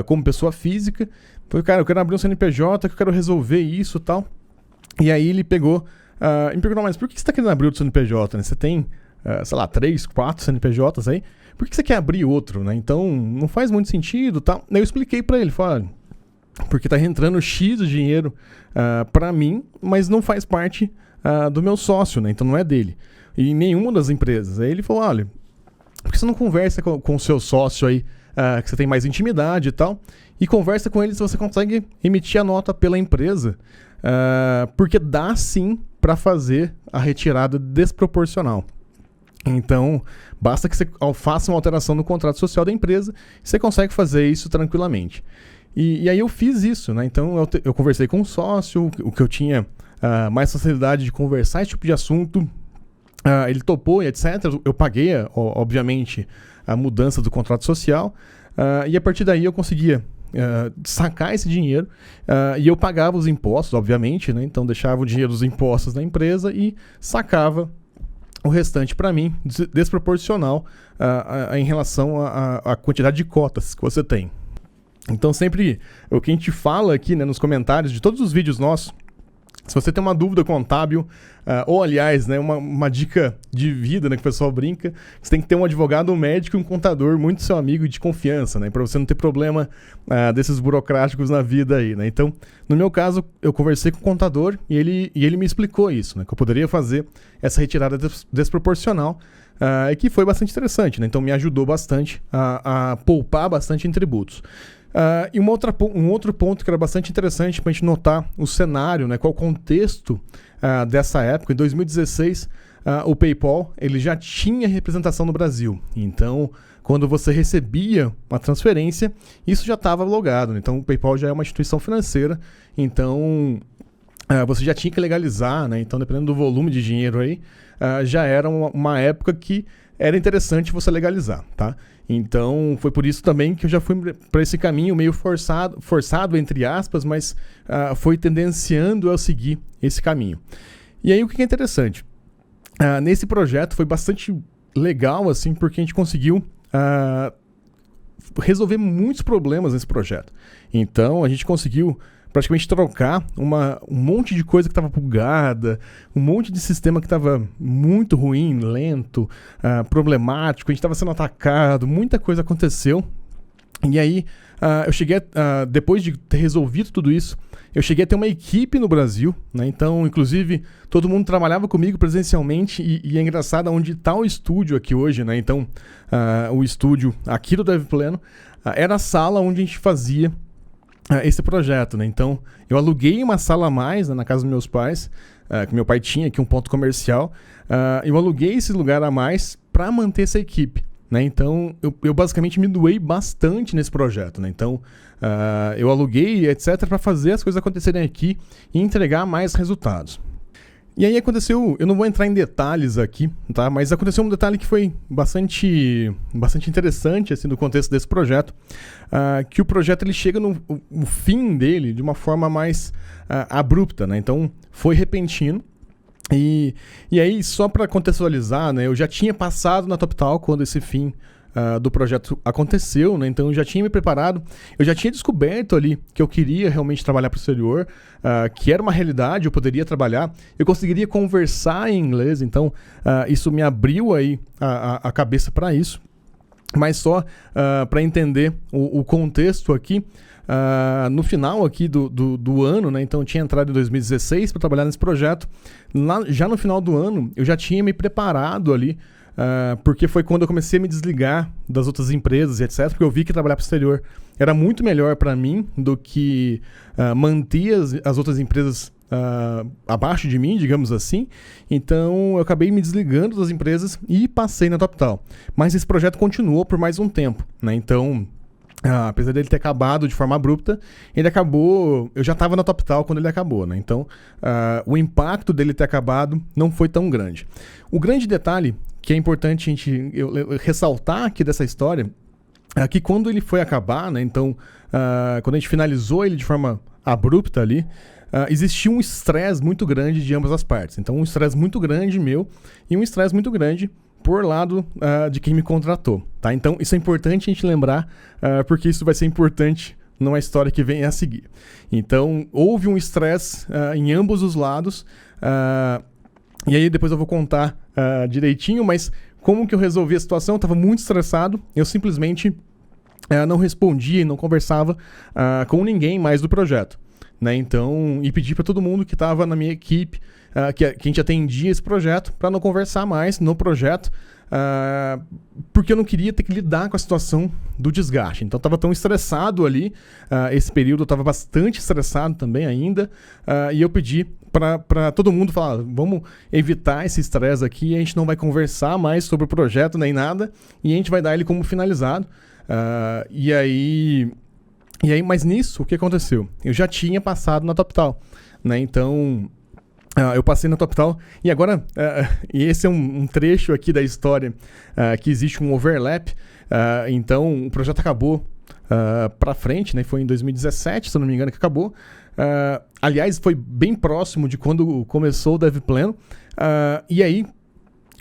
como pessoa física. Falei, cara, eu quero abrir um CNPJ, que eu quero resolver isso e tal. E aí ele pegou e me perguntou, mas por que você está querendo abrir outro CNPJ, né? Você tem, sei lá, 3, 4 CNPJs aí. Por que você quer abrir outro, né? Então, não faz muito sentido e tal. Daí eu expliquei para ele, falei, porque tá entrando X de dinheiro para mim, mas não faz parte do meu sócio, né? Então não é dele. E nenhuma das empresas. Aí ele falou, olha, por que você não conversa com o seu sócio aí, que você tem mais intimidade e tal, e conversa com ele se você consegue emitir a nota pela empresa, porque dá sim para fazer a retirada desproporcional. Então, basta que você faça uma alteração no contrato social da empresa, e você consegue fazer isso tranquilamente. E aí eu fiz isso, né? Então eu conversei com o sócio, o que eu tinha mais facilidade de conversar esse tipo de assunto, ele topou e etc. Eu paguei, obviamente, a mudança do contrato social, e a partir daí eu conseguia sacar esse dinheiro, e eu pagava os impostos, obviamente, né? Então deixava o dinheiro dos impostos na empresa e sacava o restante para mim, desproporcional em relação à quantidade de cotas que você tem. Então sempre o que a gente fala aqui, né, nos comentários de todos os vídeos nossos, se você tem uma dúvida contábil, ou aliás, né, uma dica de vida, né, que o pessoal brinca, você tem que ter um advogado, um médico e um contador muito seu amigo e de confiança, né, para você não ter problema desses burocráticos na vida aí, né. Então, no meu caso, eu conversei com o contador e ele me explicou isso, né, que eu poderia fazer essa retirada desproporcional, e que foi bastante interessante, né, então me ajudou bastante a poupar bastante em tributos. E um outro ponto que era bastante interessante para a gente notar o cenário, né, qual o contexto dessa época. Em 2016, o PayPal ele já tinha representação no Brasil. Então, quando você recebia uma transferência, isso já estava logado. Então, o PayPal já é uma instituição financeira. Então, você já tinha que legalizar, né? Então, dependendo do volume de dinheiro aí, já era uma época que era interessante você legalizar, tá? Então, foi por isso também que eu já fui para esse caminho meio forçado entre aspas, mas foi tendenciando a seguir esse caminho. E aí, o que é interessante? Nesse projeto foi bastante legal, assim, porque a gente conseguiu resolver muitos problemas nesse projeto. Então, a gente conseguiu praticamente trocar um monte de coisa que estava bugada, um monte de sistema que estava muito ruim, lento, problemático, a gente estava sendo atacado, muita coisa aconteceu. E aí, eu cheguei, depois de ter resolvido tudo isso, eu cheguei a ter uma equipe no Brasil, né? Então, inclusive, todo mundo trabalhava comigo presencialmente e é engraçado onde está o estúdio aqui hoje, né? Então, o estúdio aqui do DevPleno era a sala onde a gente fazia esse projeto, né? Então, eu aluguei uma sala a mais, né, na casa dos meus pais, que meu pai tinha aqui um ponto comercial. Eu aluguei esse lugar a mais para manter essa equipe, né? Então, eu basicamente me doei bastante nesse projeto, né? Então, eu aluguei, etc., para fazer as coisas acontecerem aqui e entregar mais resultados. E aí aconteceu, eu não vou entrar em detalhes aqui, tá? Mas aconteceu um detalhe que foi bastante interessante, assim, no contexto desse projeto, que o projeto ele chega no fim dele de uma forma mais abrupta, né? Então, foi repentino. E aí, só para contextualizar, né? Eu já tinha passado na TopTal quando esse fim do projeto aconteceu, né? Então eu já tinha me preparado, eu já tinha descoberto ali que eu queria realmente trabalhar para o exterior, que era uma realidade, eu poderia trabalhar, eu conseguiria conversar em inglês, então isso me abriu aí a cabeça para isso. Mas só para entender o contexto aqui, no final aqui do ano, né? Então eu tinha entrado em 2016 para trabalhar nesse projeto. Já no final do ano, eu já tinha me preparado ali porque foi quando eu comecei a me desligar das outras empresas e etc, porque eu vi que trabalhar para o exterior era muito melhor para mim do que manter as outras empresas abaixo de mim, digamos assim. Então eu acabei me desligando das empresas e passei na TopTal. Mas esse projeto continuou por mais um tempo, né? Então, apesar dele ter acabado de forma abrupta, ele acabou. Eu já estava na TopTal quando ele acabou, né? Então, o impacto dele ter acabado não foi tão grande. O grande detalhe que é importante eu ressaltar aqui dessa história é que quando ele foi acabar, né? Então, quando a gente finalizou ele de forma abrupta ali, existia um estresse muito grande de ambas as partes. Então, um estresse muito grande meu e um estresse muito grande por lado de quem me contratou, tá? Então, isso é importante a gente lembrar, porque isso vai ser importante numa história que vem a seguir. Então, houve um estresse em ambos os lados, e aí depois eu vou contar direitinho, mas como que eu resolvi a situação? Eu estava muito estressado, eu simplesmente não respondia e não conversava com ninguém mais do projeto, né? Então, e pedi para todo mundo que estava na minha equipe, que a gente atendia esse projeto, para não conversar mais no projeto, porque eu não queria ter que lidar com a situação do desgaste. Então, eu estava tão estressado ali, esse período eu estava bastante estressado também ainda, e eu pedi para todo mundo falar, vamos evitar esse estresse aqui, a gente não vai conversar mais sobre o projeto nem nada, e a gente vai dar ele como finalizado. E aí, mas nisso, o que aconteceu? Eu já tinha passado na TopTal, né? Então, eu passei na TopTal e agora, e esse é um trecho aqui da história, que existe um overlap. Então, o projeto acabou pra frente, né? Foi em 2017, se eu não me engano, que acabou. Aliás, foi bem próximo de quando começou o DevPleno. E aí,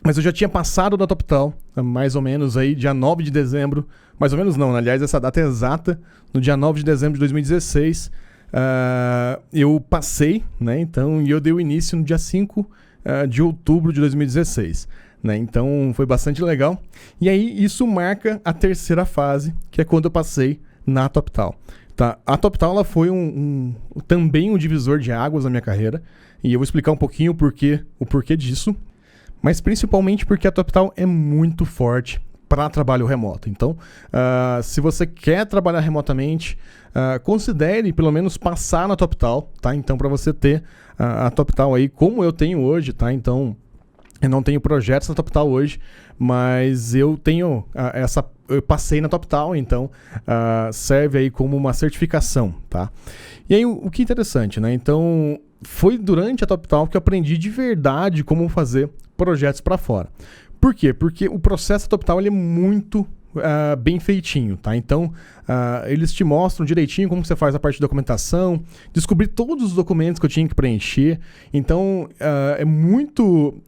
mas eu já tinha passado da TopTal, mais ou menos aí, dia 9 de dezembro. Mais ou menos não, aliás, essa data é exata, no dia 9 de dezembro de 2016. Eu passei, né? Então, e eu dei o início no dia 5 de outubro de 2016. Né? Então, foi bastante legal. E aí, isso marca a terceira fase, que é quando eu passei na TopTal. Tá? A TopTal ela foi também um divisor de águas na minha carreira. E eu vou explicar um pouquinho o porquê disso. Mas principalmente porque a TopTal é muito forte para trabalho remoto. Então, se você quer trabalhar remotamente, considere pelo menos passar na TopTal, tá? Então, para você ter a TopTal aí, como eu tenho hoje, tá? Então, eu não tenho projetos na TopTal hoje, mas eu tenho eu passei na TopTal, então serve aí como uma certificação, tá? E aí, o que é interessante, né? Então, foi durante a TopTal que eu aprendi de verdade como fazer projetos para fora. Por quê? Porque o processo da TopTal ele é muito bem feitinho, tá? Então, eles te mostram direitinho como você faz a parte de documentação, descobri todos os documentos que eu tinha que preencher. Então,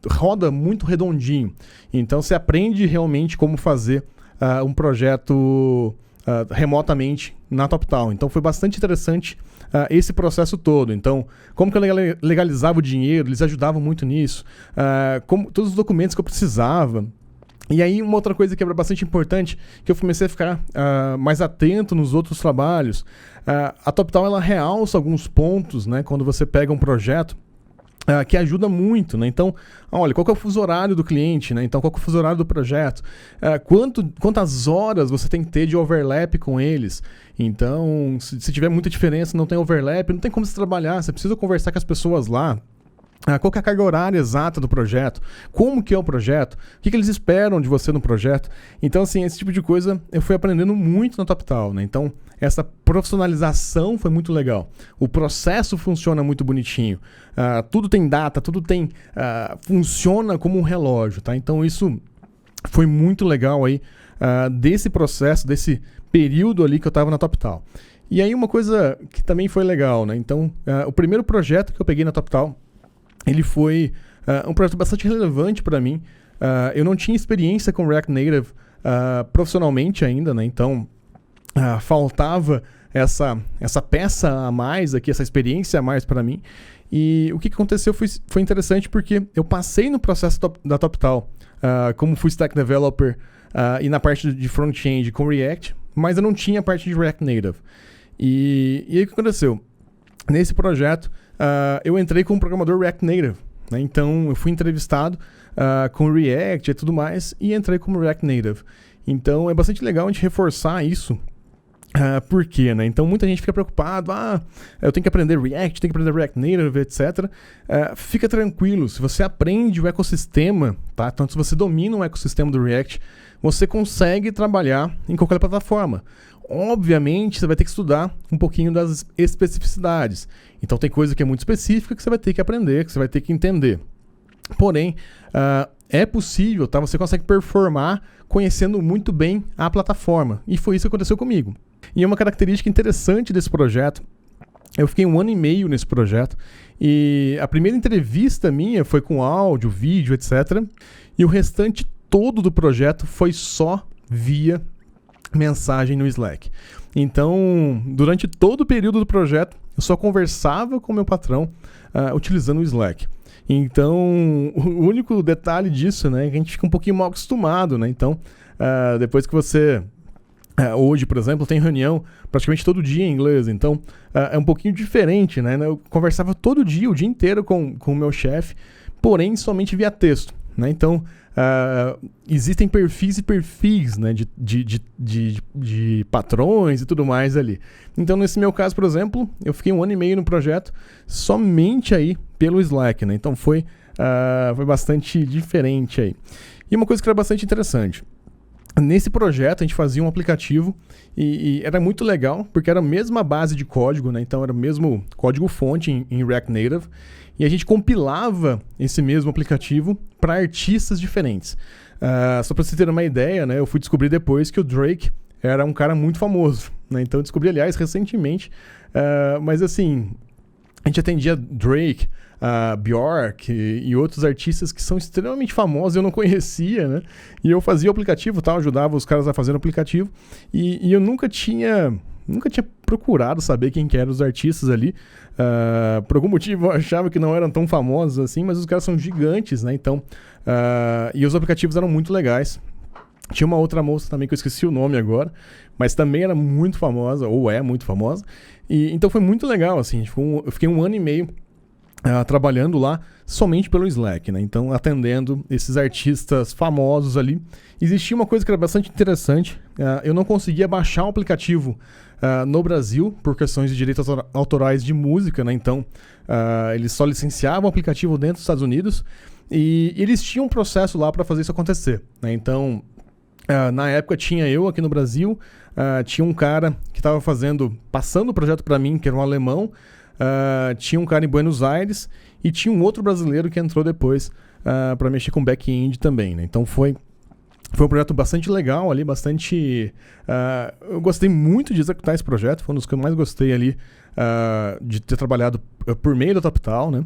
roda muito redondinho. Então, você aprende realmente como fazer um projeto remotamente na TopTal. Então, foi bastante interessante esse processo todo. Então, como que eu legalizava o dinheiro, eles ajudavam muito nisso, todos os documentos que eu precisava. E aí, uma outra coisa que é bastante importante, que eu comecei a ficar mais atento nos outros trabalhos, a TopTal ela realça alguns pontos, né, quando você pega um projeto, que ajuda muito, né? Então, olha, qual que é o fuso horário do cliente, né? Então, qual que é o fuso horário do projeto? Quantas horas você tem que ter de overlap com eles? Então, se tiver muita diferença, não tem overlap, não tem como você trabalhar, você precisa conversar com as pessoas lá. Qual que é a carga horária exata do projeto? Como que é o projeto? O que eles esperam de você no projeto? Então, assim, esse tipo de coisa eu fui aprendendo muito na TopTal, né? Então, essa profissionalização foi muito legal. O processo funciona muito bonitinho. Tudo tem data, tudo tem... funciona como um relógio, tá? Então, isso foi muito legal aí desse processo, desse período ali que eu estava na TopTal. E aí, uma coisa que também foi legal, né? Então, o primeiro projeto que eu peguei na TopTal, ele foi um projeto bastante relevante para mim. Eu não tinha experiência com React Native profissionalmente ainda, né? Então, faltava essa peça a mais aqui, essa experiência a mais para mim. E o que aconteceu foi interessante porque eu passei no processo da TopTal como full stack developer e na parte de front-end com React, mas eu não tinha a parte de React Native. E aí o que aconteceu? Nesse projeto, eu entrei como programador React Native, né? Então eu fui entrevistado com React e tudo mais e entrei como React Native. Então é bastante legal a gente reforçar isso. Por quê, né? Então muita gente fica preocupado, eu tenho que aprender React, tenho que aprender React Native, etc. Fica tranquilo, se você aprende o ecossistema, tá? Então se você domina o ecossistema do React, você consegue trabalhar em qualquer plataforma. Obviamente, você vai ter que estudar um pouquinho das especificidades. Então tem coisa que é muito específica que você vai ter que aprender, que você vai ter que entender. Porém, é possível, tá? Você consegue performar conhecendo muito bem a plataforma. E foi isso que aconteceu comigo. E é uma característica interessante desse projeto. Eu fiquei 1 ano e meio nesse projeto. E a primeira entrevista minha foi com áudio, vídeo, etc. E o restante todo do projeto foi só via mensagem no Slack. Então, durante todo o período do projeto, eu só conversava com o meu patrão utilizando o Slack. Então, o único detalhe disso, né, é que a gente fica um pouquinho mal acostumado, né? Então, depois que você... hoje, por exemplo, tem reunião praticamente todo dia em inglês, então é um pouquinho diferente, né? Eu conversava todo dia, o dia inteiro com o meu chefe, porém somente via texto, né? Então, existem perfis e perfis, né, de patrões e tudo mais ali. Então, nesse meu caso, por exemplo, eu fiquei 1 ano e meio no projeto somente aí pelo Slack, né? Então foi bastante diferente aí. E uma coisa que era bastante interessante. Nesse projeto a gente fazia um aplicativo e era muito legal, porque era a mesma base de código, né? Então era o mesmo código-fonte em React Native, e a gente compilava esse mesmo aplicativo para artistas diferentes. Só para você ter uma ideia, né? Eu fui descobrir depois que o Drake era um cara muito famoso, né? Então eu descobri, aliás, recentemente, mas assim, a gente atendia Drake, Bjork e outros artistas que são extremamente famosos, eu não conhecia, né? E eu fazia o aplicativo, tal, ajudava os caras a fazer o aplicativo, e eu nunca tinha procurado saber quem que eram os artistas ali. Por algum motivo eu achava que não eram tão famosos assim, mas os caras são gigantes, né? Então, e os aplicativos eram muito legais. Tinha uma outra moça também que eu esqueci o nome agora, mas também era muito famosa, ou é muito famosa. E então foi muito legal, assim. Eu fiquei 1 ano e meio trabalhando lá somente pelo Slack, né? Então, atendendo esses artistas famosos ali. Existia uma coisa que era bastante interessante. Eu não conseguia baixar o aplicativo no Brasil por questões de direitos autorais de música, né? Então, eles só licenciavam o aplicativo dentro dos Estados Unidos e eles tinham um processo lá para fazer isso acontecer, né? Então, na época tinha eu aqui no Brasil, tinha um cara que estava passando o projeto para mim, que era um alemão, tinha um cara em Buenos Aires e tinha um outro brasileiro que entrou depois para mexer com back-end também, né? Então foi um projeto bastante legal ali, bastante... eu gostei muito de executar esse projeto, foi um dos que eu mais gostei ali de ter trabalhado por meio da TopTal, né?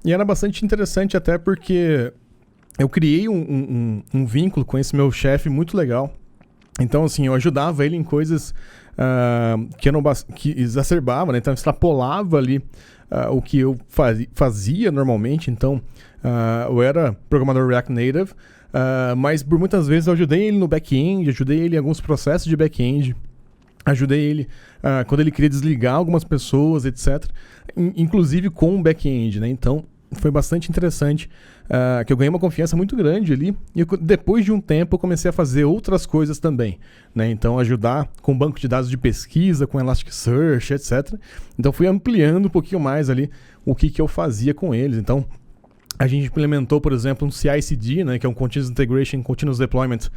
E era bastante interessante até porque eu criei um vínculo com esse meu chefe muito legal. Então, assim, eu ajudava ele em coisas que exacerbavam, né? Então, eu extrapolava ali o que eu fazia normalmente. Então, eu era programador React Native, mas por muitas vezes eu ajudei ele no back-end, ajudei ele em alguns processos de back-end, ajudei ele quando ele queria desligar algumas pessoas, etc. Inclusive com o back-end, né? Então, foi bastante interessante, que eu ganhei uma confiança muito grande ali, e depois de um tempo eu comecei a fazer outras coisas também, né? Então ajudar com banco de dados de pesquisa, com Elasticsearch, etc. Então fui ampliando um pouquinho mais ali o que eu fazia com eles. Então a gente implementou, por exemplo, um CI/CD, né, que é um Continuous Integration, Continuous Deployment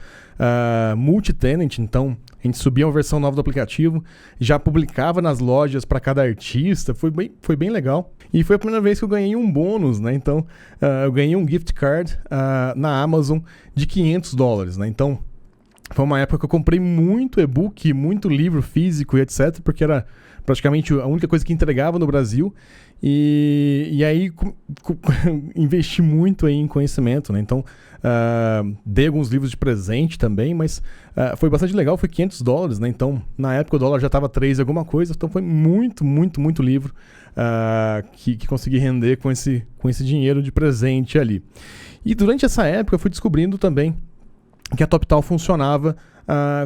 multi-tenant. Então a gente subia uma versão nova do aplicativo, já publicava nas lojas para cada artista, foi bem legal. E foi a primeira vez que eu ganhei um bônus, né? Então, eu ganhei um gift card na Amazon de $500, né? Então, foi uma época que eu comprei muito e-book, muito livro físico e etc, porque era praticamente a única coisa que entregava no Brasil. E aí, investi muito aí em conhecimento, né? Então, dei alguns livros de presente também, mas foi bastante legal, foi $500, né? Então, na época o dólar já estava 3 alguma coisa, então foi muito, muito, muito livro que consegui render com esse dinheiro de presente ali. E durante essa época eu fui descobrindo também que a TopTal funcionava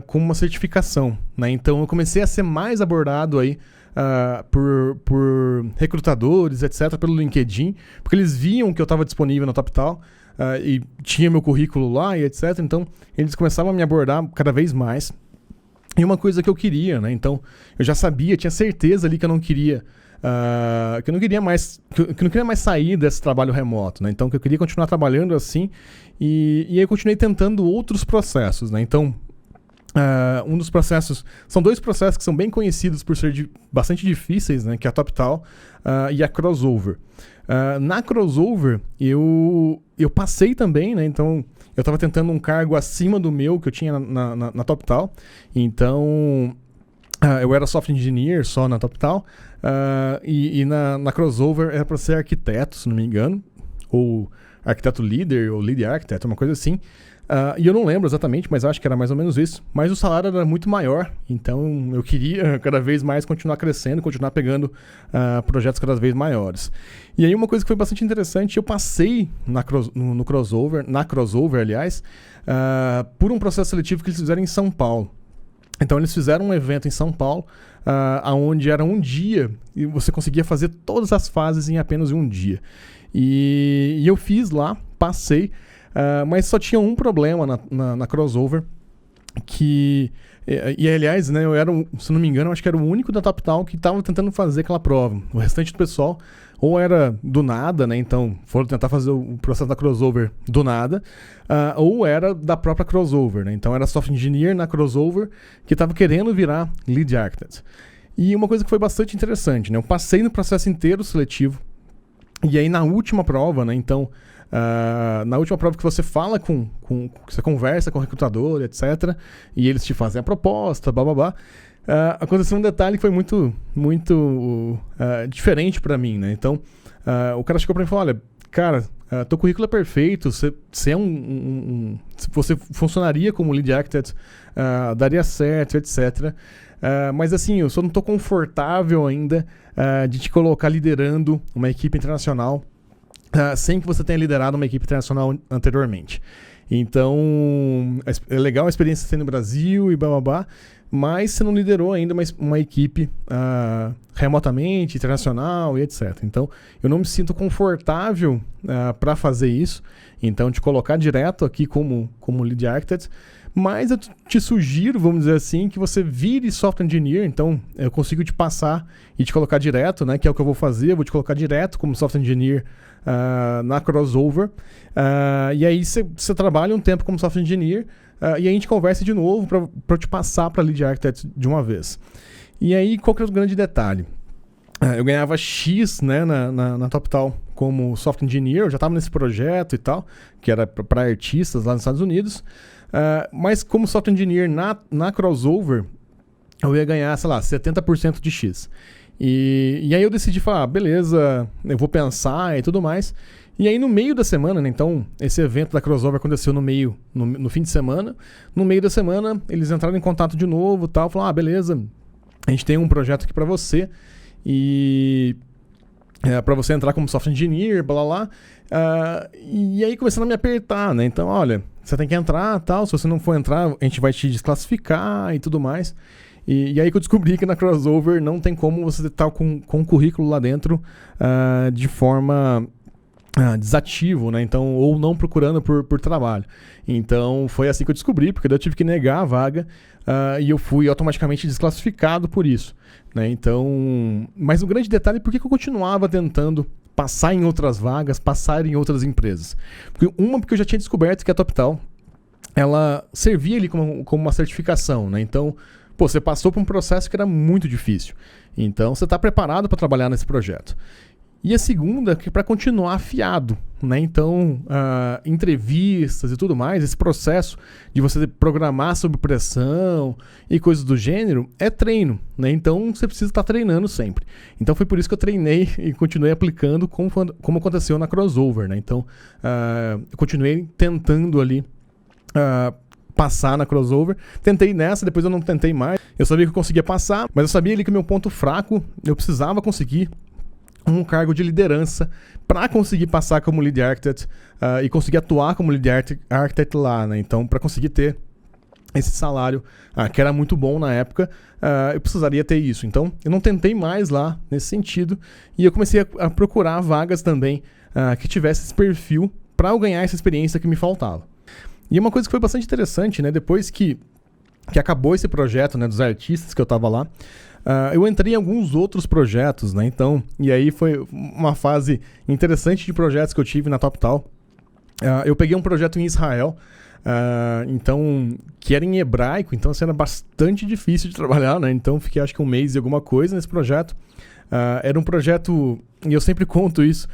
com uma certificação, né? Então eu comecei a ser mais abordado aí por recrutadores, etc., pelo LinkedIn, porque eles viam que eu estava disponível na TopTal e tinha meu currículo lá e etc. Então, eles começavam a me abordar cada vez mais. E uma coisa que eu queria, né? Então, eu já sabia, tinha certeza ali que eu não queria... que eu não queria mais sair desse trabalho remoto, né? Então, que eu queria continuar trabalhando assim e aí eu continuei tentando outros processos, né? Então, um dos processos... São 2 processos que são bem conhecidos por ser bastante difíceis, né? Que é a TopTal e a Crossover. Na Crossover, eu passei também, né? Então, eu estava tentando um cargo acima do meu que eu tinha na TopTal. Então... eu era software engineer só na TopTal e na Crossover era para ser arquiteto, se não me engano, ou arquiteto líder, ou lead architect, uma coisa assim. E eu não lembro exatamente, mas acho que era mais ou menos isso. Mas o salário era muito maior, então eu queria cada vez mais continuar crescendo, continuar pegando projetos cada vez maiores. E aí uma coisa que foi bastante interessante, eu passei na Crossover, aliás, por um processo seletivo que eles fizeram em São Paulo. Então eles fizeram um evento em São Paulo, onde era um dia e você conseguia fazer todas as fases em apenas um dia. E eu fiz lá, passei, mas só tinha um problema na Crossover, aliás, né, eu era, se não me engano, eu acho que era o único da TopTal que estava tentando fazer aquela prova. O restante do pessoal ou era do nada, né, então foram tentar fazer o processo da Crossover do nada, ou era da própria Crossover, né, então era software engineer na Crossover que estava querendo virar lead architect. E uma coisa que foi bastante interessante, né, eu passei no processo inteiro seletivo, e aí na última prova, né, então... na última prova que você fala que você conversa com o recrutador, etc., e eles te fazem a proposta, blá. Aconteceu um detalhe que foi muito diferente para mim, né? Então, o cara chegou para mim e falou: olha, cara, teu currículo é perfeito, você funcionaria como lead architect, daria certo, etc. Mas assim, eu só não estou confortável ainda de te colocar liderando uma equipe internacional sem que você tenha liderado uma equipe internacional anteriormente. Então, é legal a experiência que você tem no Brasil e blá, mas você não liderou ainda uma equipe remotamente, internacional e etc. Então, eu não me sinto confortável para fazer isso. Então, te colocar direto aqui como lead architect. Mas eu te sugiro, vamos dizer assim, que você vire software engineer. Então, eu consigo te passar e te colocar direto, né? Que é o que eu vou fazer. Eu vou te colocar direto como software engineer na Crossover. E aí você trabalha um tempo como software engineer e a gente conversa de novo para eu te passar para lead architect de uma vez. E aí, qual que é o grande detalhe? Eu ganhava X, né, na TopTal como software engineer. Eu já estava nesse projeto e tal, que era para artistas lá nos Estados Unidos. Mas como software engineer na Crossover, eu ia ganhar, sei lá, 70% de X. E aí eu decidi falar, beleza, eu vou pensar e tudo mais. E aí no meio da semana, né, então esse evento da Crossover aconteceu no fim de semana. No meio da semana, eles entraram em contato de novo e tal, falaram, beleza, a gente tem um projeto aqui para você e... para você entrar como software engineer, blá blá. E aí começaram a me apertar, né? Então, olha, você tem que entrar tal. Se você não for entrar, a gente vai te desclassificar e tudo mais. E aí que eu descobri que na Crossover não tem como você estar com um currículo lá dentro de forma desativo, né? Então, ou não procurando por trabalho. Então, foi assim que eu descobri, porque daí eu tive que negar a vaga e eu fui automaticamente desclassificado por isso, né? Então, mas o grande detalhe é por que eu continuava tentando passar em outras vagas, passar em outras empresas. Porque eu já tinha descoberto que a TopTal, ela servia ali como uma certificação, né? Então, você passou por um processo que era muito difícil. Então, você está preparado para trabalhar nesse projeto. E a segunda, que é para continuar afiado, né? Então, entrevistas e tudo mais, esse processo de você programar sob pressão e coisas do gênero, é treino, né? Então, você precisa estar treinando sempre. Então, foi por isso que eu treinei e continuei aplicando como aconteceu na Crossover, né? Então, eu continuei tentando ali passar na Crossover. Tentei nessa, depois eu não tentei mais. Eu sabia que eu conseguia passar, mas eu sabia ali que o meu ponto fraco, eu precisava conseguir um cargo de liderança para conseguir passar como lead architect e conseguir atuar como lead architect lá, né? Então, para conseguir ter esse salário, que era muito bom na época, eu precisaria ter isso. Então, eu não tentei mais lá nesse sentido, e eu comecei a procurar vagas também que tivesse esse perfil para eu ganhar essa experiência que me faltava. E uma coisa que foi bastante interessante, né, depois que acabou esse projeto, né, dos artistas que eu estava lá, eu entrei em alguns outros projetos, né, então, e aí foi uma fase interessante de projetos que eu tive na TopTal. Eu peguei um projeto em Israel, então, que era em hebraico, então assim, era bastante difícil de trabalhar, né? Então fiquei acho que um mês e alguma coisa nesse projeto. Era um projeto, e eu sempre conto isso,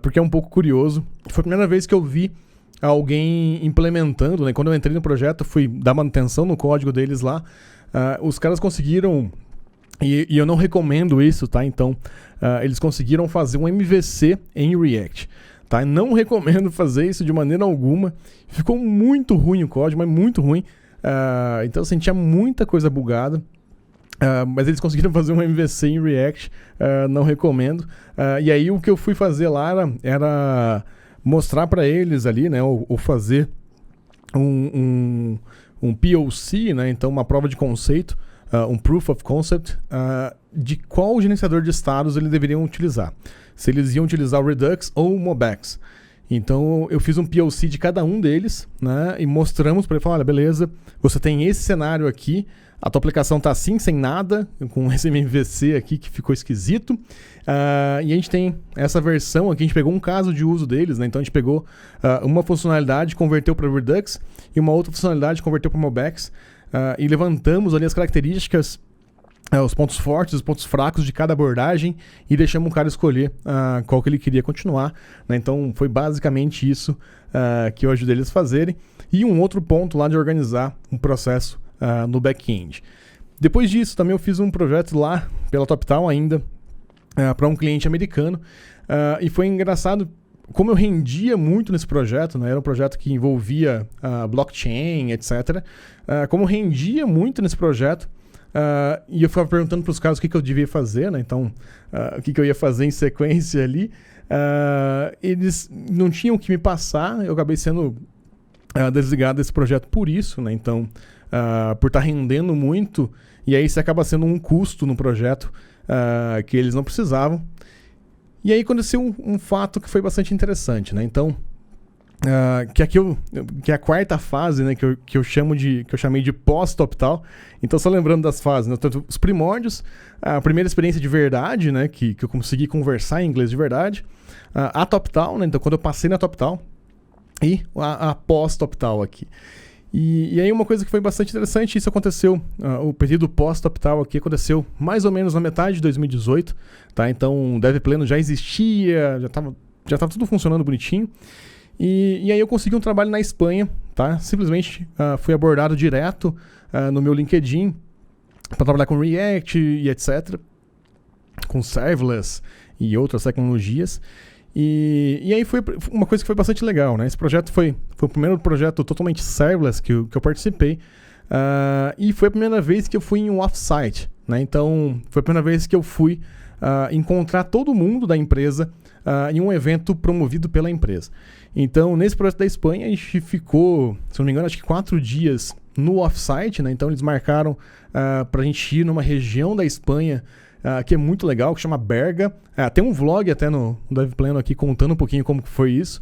porque é um pouco curioso. Foi a primeira vez que eu vi alguém implementando, né? Quando eu entrei no projeto, fui dar manutenção no código deles lá. Os caras conseguiram, e eu não recomendo isso, tá? Então, eles conseguiram fazer um MVC em React. Tá? Não recomendo fazer isso de maneira alguma. Ficou muito ruim o código, mas muito ruim. Então, assim, tinha muita coisa bugada. Mas eles conseguiram fazer um MVC em React. Não recomendo. E aí, o que eu fui fazer lá era mostrar para eles ali, né? Ou fazer um POC, né? Então, uma prova de conceito. Um Proof of Concept. De qual gerenciador de estados eles deveriam utilizar. Se eles iam utilizar o Redux ou o Mobex. Então, eu fiz um POC de cada um deles, né? E mostramos para ele, falar, olha, beleza, você tem esse cenário aqui, a tua aplicação tá assim, sem nada, com esse MVC aqui que ficou esquisito. E a gente tem essa versão aqui, a gente pegou um caso de uso deles, né? Então, a gente pegou uma funcionalidade, converteu para Redux, e uma outra funcionalidade converteu para Mobex, e levantamos ali as características, os pontos fortes, os pontos fracos de cada abordagem e deixamos o cara escolher qual que ele queria continuar, né? Então foi basicamente isso que eu ajudei eles a fazerem. E um outro ponto lá de organizar um processo no back-end. Depois disso também eu fiz um projeto lá pela TopTal ainda para um cliente americano e foi engraçado como eu rendia muito nesse projeto, né? Era um projeto que envolvia blockchain, etc. Como eu rendia muito nesse projeto, e eu ficava perguntando para os caras o que eu devia fazer, né? Então, o que eu ia fazer em sequência ali. Eles não tinham o que me passar, eu acabei sendo desligado desse projeto por isso, né? Então, por estar rendendo muito, e aí isso acaba sendo um custo no projeto que eles não precisavam. E aí aconteceu um fato que foi bastante interessante, né? Então, que é a quarta fase, né, que eu chamei de pós-TopTal. Então, só lembrando das fases, né, tanto os primórdios, a primeira experiência de verdade, né, que eu consegui conversar em inglês de verdade, a TopTal, né, então quando eu passei na TopTal, e a pós-TopTal aqui. E aí uma coisa que foi bastante interessante, isso aconteceu, o período pós-TopTal aqui aconteceu mais ou menos na metade de 2018, tá? Então o Dev Pleno já existia, já tava tudo funcionando bonitinho. E aí eu consegui um trabalho na Espanha, tá? Simplesmente fui abordado direto no meu LinkedIn para trabalhar com React e etc. Com serverless e outras tecnologias. E aí foi uma coisa que foi bastante legal, né? Esse projeto foi o primeiro projeto totalmente serverless que eu participei. E foi a primeira vez que eu fui em um offsite, né? Então foi a primeira vez que eu fui encontrar todo mundo da empresa em um evento promovido pela empresa. Então, nesse projeto da Espanha, a gente ficou, se não me engano, acho que 4 dias no offsite, né? Então, eles marcaram pra gente ir numa região da Espanha que é muito legal, que chama Berga. Tem um vlog até no Dev Pleno aqui contando um pouquinho como que foi isso.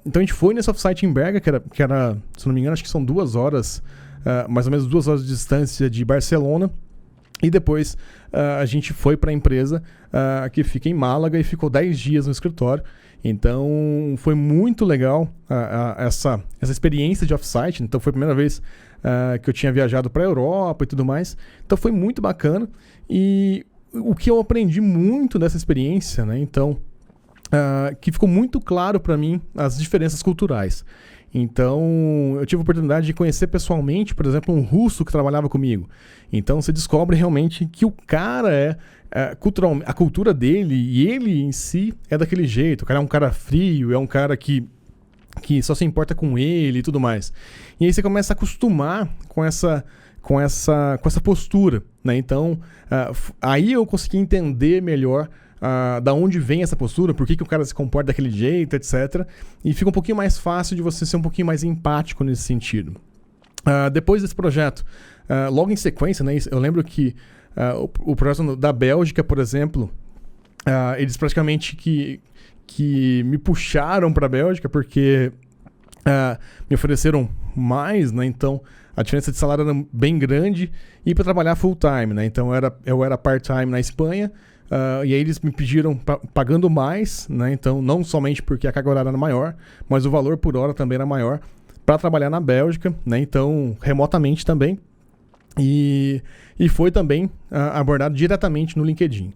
Então, a gente foi nesse offsite em Berga, que era, se não me engano, acho que são 2 horas, mais ou menos 2 horas de distância de Barcelona. E depois a gente foi para a empresa que fica em Málaga e ficou 10 dias no escritório. Então foi muito legal essa experiência de offsite. Então foi a primeira vez que eu tinha viajado para a Europa e tudo mais. Então foi muito bacana. E o que eu aprendi muito dessa experiência, né? Então, que ficou muito claro para mim as diferenças culturais. Então, eu tive a oportunidade de conhecer pessoalmente, por exemplo, um russo que trabalhava comigo. Então, você descobre realmente que o cara a cultura dele e ele em si é daquele jeito. O cara é um cara frio, é um cara que só se importa com ele e tudo mais. E aí você começa a acostumar com essa postura, né? Então, aí eu consegui entender melhor da onde vem essa postura, por que o cara se comporta daquele jeito, etc. E fica um pouquinho mais fácil de você ser um pouquinho mais empático nesse sentido. Depois desse projeto, logo em sequência, né, eu lembro que o projeto da Bélgica, por exemplo, eles praticamente que me puxaram para a Bélgica porque me ofereceram mais, né? Então a diferença de salário era bem grande e para trabalhar full time, né? Então eu era part-time na Espanha, e aí eles me pediram pagando mais, né? Então não somente porque a carga horária era maior, mas o valor por hora também era maior para trabalhar na Bélgica, né? Então remotamente também. E foi também abordado diretamente no LinkedIn.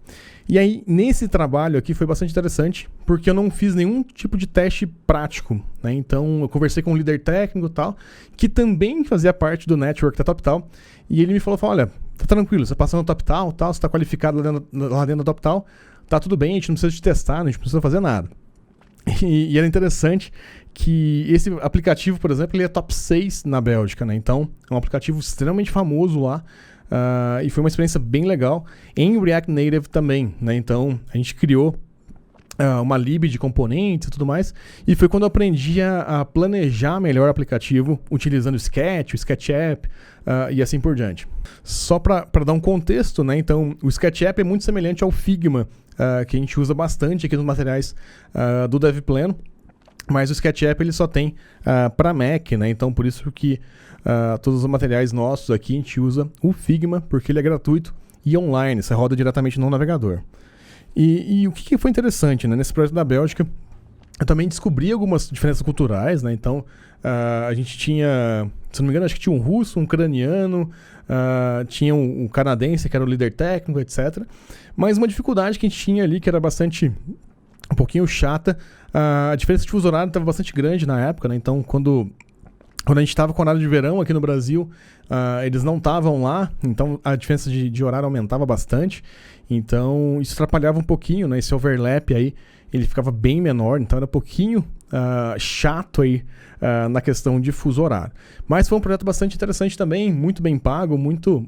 E aí, nesse trabalho aqui foi bastante interessante, porque eu não fiz nenhum tipo de teste prático, né? Então, eu conversei com um líder técnico e tal, que também fazia parte do network da TopTal, e ele me falou, olha, tá tranquilo, você passou no TopTal, você tá qualificado lá dentro da TopTal, tá tudo bem, a gente não precisa te testar, a gente não precisa fazer nada. E era interessante que esse aplicativo, por exemplo, ele é top 6 na Bélgica, né? Então, é um aplicativo extremamente famoso lá, e foi uma experiência bem legal em React Native também, né? Então, a gente criou uma lib de componentes e tudo mais, e foi quando eu aprendi a planejar melhor o aplicativo utilizando o Sketch, o SketchUp e assim por diante. Só para dar um contexto, né? Então, o SketchUp é muito semelhante ao Figma, que a gente usa bastante aqui nos materiais do DevPleno, mas o SketchUp ele só tem para Mac, né? Então por isso que todos os materiais nossos aqui a gente usa o Figma, porque ele é gratuito e online, você roda diretamente no navegador. E o que foi interessante, né? Nesse projeto da Bélgica, eu também descobri algumas diferenças culturais, né? Então a gente tinha, se não me engano, acho que tinha um russo, um ucraniano, tinha um canadense que era o líder técnico, etc. Mas uma dificuldade que a gente tinha ali, que era um pouquinho chata, a diferença de fuso horário estava bastante grande na época, né? Então, quando a gente estava com horário de verão aqui no Brasil, eles não estavam lá, então a diferença de horário aumentava bastante. Então, isso atrapalhava um pouquinho, né? Esse overlap aí, ele ficava bem menor, então era um pouquinho chato aí na questão de fuso horário. Mas foi um projeto bastante interessante também, muito bem pago, muito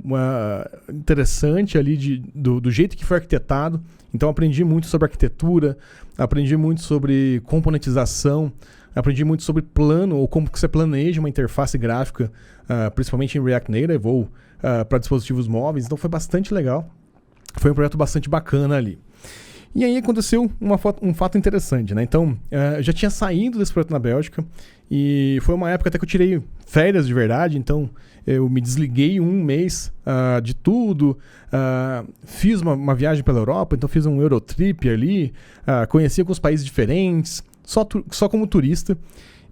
interessante ali do jeito que foi arquitetado. Então aprendi muito sobre arquitetura, aprendi muito sobre componentização, aprendi muito sobre plano, ou como que você planeja uma interface gráfica, principalmente em React Native ou para dispositivos móveis. Então foi bastante legal. Foi um projeto bastante bacana ali. E aí aconteceu um fato interessante, né? Então, eu já tinha saído desse projeto na Bélgica e foi uma época até que eu tirei férias de verdade, então eu me desliguei um mês de tudo, fiz uma viagem pela Europa, então fiz um Eurotrip ali, conheci alguns países diferentes, só como turista.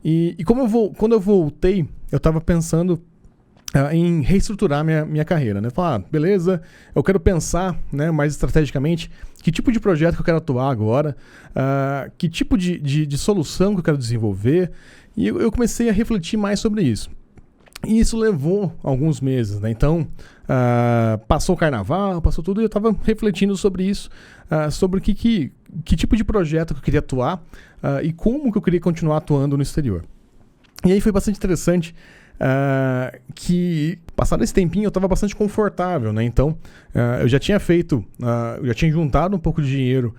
E quando eu voltei, eu estava pensando em reestruturar minha carreira, né? Falar, beleza, eu quero pensar, né, mais estrategicamente que tipo de projeto que eu quero atuar agora, que tipo de solução que eu quero desenvolver, e eu comecei a refletir mais sobre isso. E isso levou alguns meses, né? Então, passou o carnaval, passou tudo, e eu estava refletindo sobre isso, sobre que tipo de projeto que eu queria atuar e como que eu queria continuar atuando no exterior. E aí foi bastante interessante, que passado esse tempinho eu estava bastante confortável, né? Então eu já tinha eu já tinha juntado um pouco de dinheiro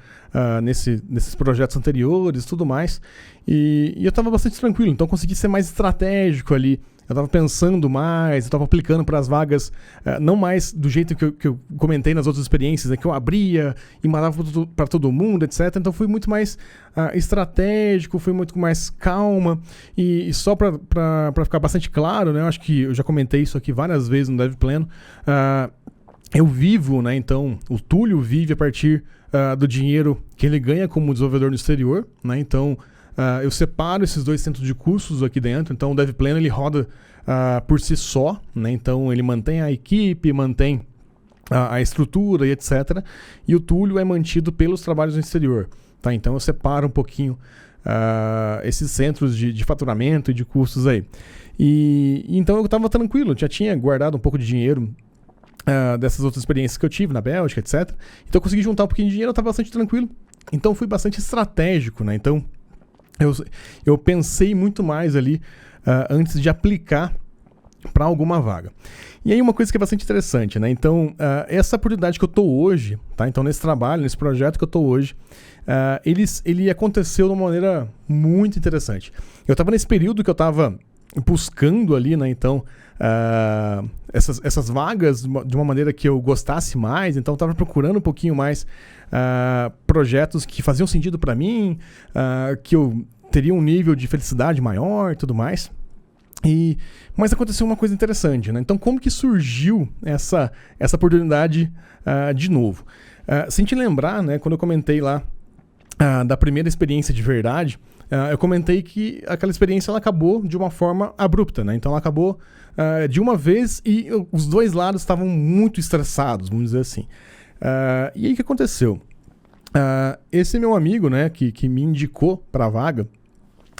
nesses projetos anteriores e tudo mais, e eu estava bastante tranquilo, então consegui ser mais estratégico ali. Eu estava pensando mais, eu estava aplicando para as vagas, não mais do jeito que eu comentei nas outras experiências, né, que eu abria e mandava para todo mundo, etc. Então fui muito mais estratégico, fui muito mais calma. E só para ficar bastante claro, né, eu acho que eu já comentei isso aqui várias vezes no DevPleno, eu vivo, né, então o Túlio vive a partir do dinheiro que ele ganha como desenvolvedor no exterior, né, então eu separo esses dois centros de custos aqui dentro. Então o DevPleno ele roda por si só, né? Então ele mantém a equipe, mantém a estrutura e etc. E o Túlio é mantido pelos trabalhos no exterior, tá? Então eu separo um pouquinho esses centros de faturamento e de custos aí. E então eu estava tranquilo, já tinha guardado um pouco de dinheiro dessas outras experiências que eu tive na Bélgica, etc. Então eu consegui juntar um pouquinho de dinheiro, eu estava bastante tranquilo. Então fui bastante estratégico, né? Então eu pensei muito mais ali antes de aplicar para alguma vaga. E aí uma coisa que é bastante interessante, né? Então, essa oportunidade que eu estou hoje, tá? Então, nesse trabalho, nesse projeto que eu estou hoje, ele aconteceu de uma maneira muito interessante. Eu estava nesse período que eu estava buscando ali, né? Então, essas vagas de uma maneira que eu gostasse mais. Então, eu estava procurando um pouquinho mais projetos que faziam sentido para mim, que eu teria um nível de felicidade maior e tudo mais. Mas aconteceu uma coisa interessante, né? Então, como que surgiu essa oportunidade de novo? Se a gente lembrar, né, quando eu comentei lá da primeira experiência de verdade, eu comentei que aquela experiência ela acabou de uma forma abrupta, né? Então ela acabou de uma vez e os dois lados estavam muito estressados, vamos dizer assim. E aí o que aconteceu? Esse meu amigo, né, que me indicou para a vaga,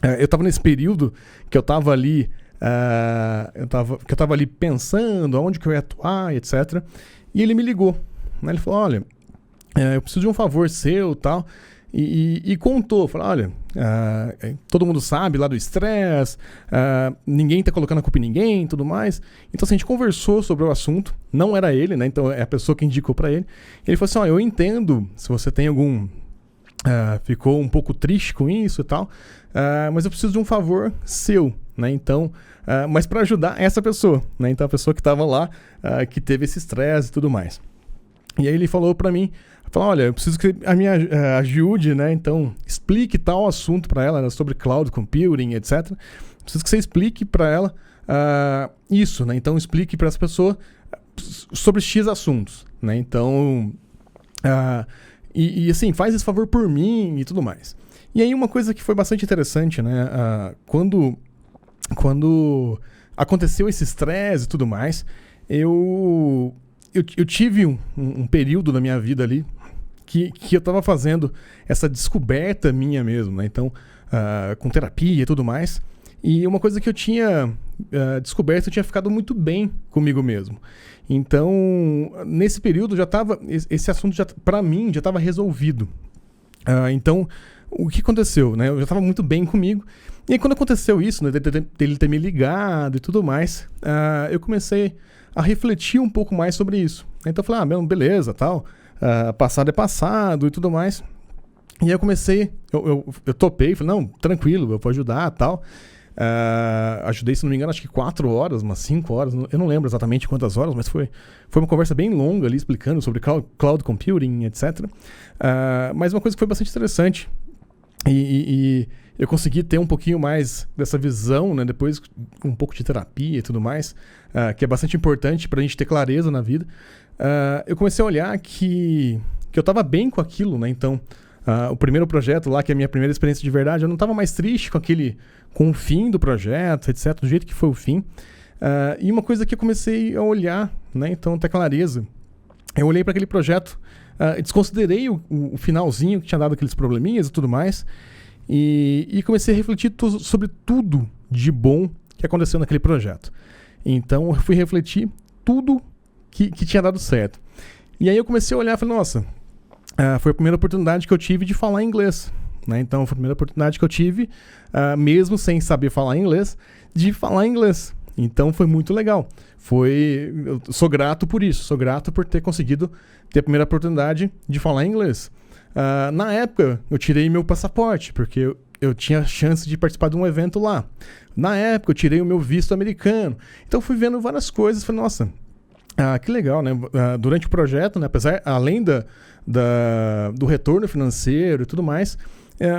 eu estava nesse período que eu estava ali, que eu tava ali pensando aonde que eu ia atuar, etc. E ele me ligou, né? Ele falou, olha, eu preciso de um favor seu e tal. E contou, falou, olha, todo mundo sabe lá do estresse, ninguém tá colocando a culpa em ninguém e tudo mais. Então, assim, a gente conversou sobre o assunto, não era ele, né? Então, é a pessoa que indicou pra ele. Ele falou assim, ó, eu entendo se você tem ficou um pouco triste com isso e tal, mas eu preciso de um favor seu, né? Então, mas para ajudar essa pessoa, né? Então, a pessoa que tava lá, que teve esse estresse e tudo mais. E aí ele falou pra mim, falou, olha, eu preciso que a minha ajude, né? Então, explique tal assunto para ela, né, sobre cloud computing, etc. Preciso que você explique para ela isso, né? Então, explique para essa pessoa sobre X assuntos, né? Então, assim, faz esse favor por mim e tudo mais. E aí uma coisa que foi bastante interessante, né? Quando aconteceu esse estresse e tudo mais, eu tive um período da minha vida ali que eu estava fazendo essa descoberta minha mesmo, né? Então, com terapia e tudo mais. E uma coisa que eu tinha descoberto, eu tinha ficado muito bem comigo mesmo. Então, nesse período, esse assunto, para mim, já estava resolvido. Então, o que aconteceu, né? Eu já estava muito bem comigo. E aí, quando aconteceu isso, né, dele ter me ligado e tudo mais, eu comecei a refletir um pouco mais sobre isso. Então eu falei, beleza, tal, passado é passado e tudo mais. E aí eu comecei, eu topei, falei, não, tranquilo, eu vou ajudar, tal. Ajudei, se não me engano, acho que 4 horas, umas 5 horas, eu não lembro exatamente quantas horas, mas foi uma conversa bem longa ali, explicando sobre cloud computing, etc. Mas uma coisa que foi bastante interessante, e eu consegui ter um pouquinho mais dessa visão, né, depois com um pouco de terapia e tudo mais, que é bastante importante para a gente ter clareza na vida. Eu comecei a olhar que eu estava bem com aquilo, né? Então, o primeiro projeto lá, que é a minha primeira experiência de verdade, eu não estava mais triste com o fim do projeto, etc., do jeito que foi o fim. E uma coisa que eu comecei a olhar, né? Então, ter clareza. Eu olhei para aquele projeto, desconsiderei o finalzinho que tinha dado aqueles probleminhas e tudo mais, e comecei a refletir sobre tudo de bom que aconteceu naquele projeto. Então, eu fui refletir tudo que tinha dado certo. E aí eu comecei a olhar e falei, nossa, foi a primeira oportunidade que eu tive de falar inglês. Né? Então, foi a primeira oportunidade que eu tive, mesmo sem saber falar inglês, de falar inglês. Então, foi muito legal. Eu sou grato por isso. Sou grato por ter conseguido ter a primeira oportunidade de falar inglês. Na época, eu tirei meu passaporte, porque eu tinha chance de participar de um evento lá. Na época, eu tirei o meu visto americano. Então, fui vendo várias coisas. Falei, nossa, que legal, né? Durante o projeto, né? Além do retorno financeiro e tudo mais,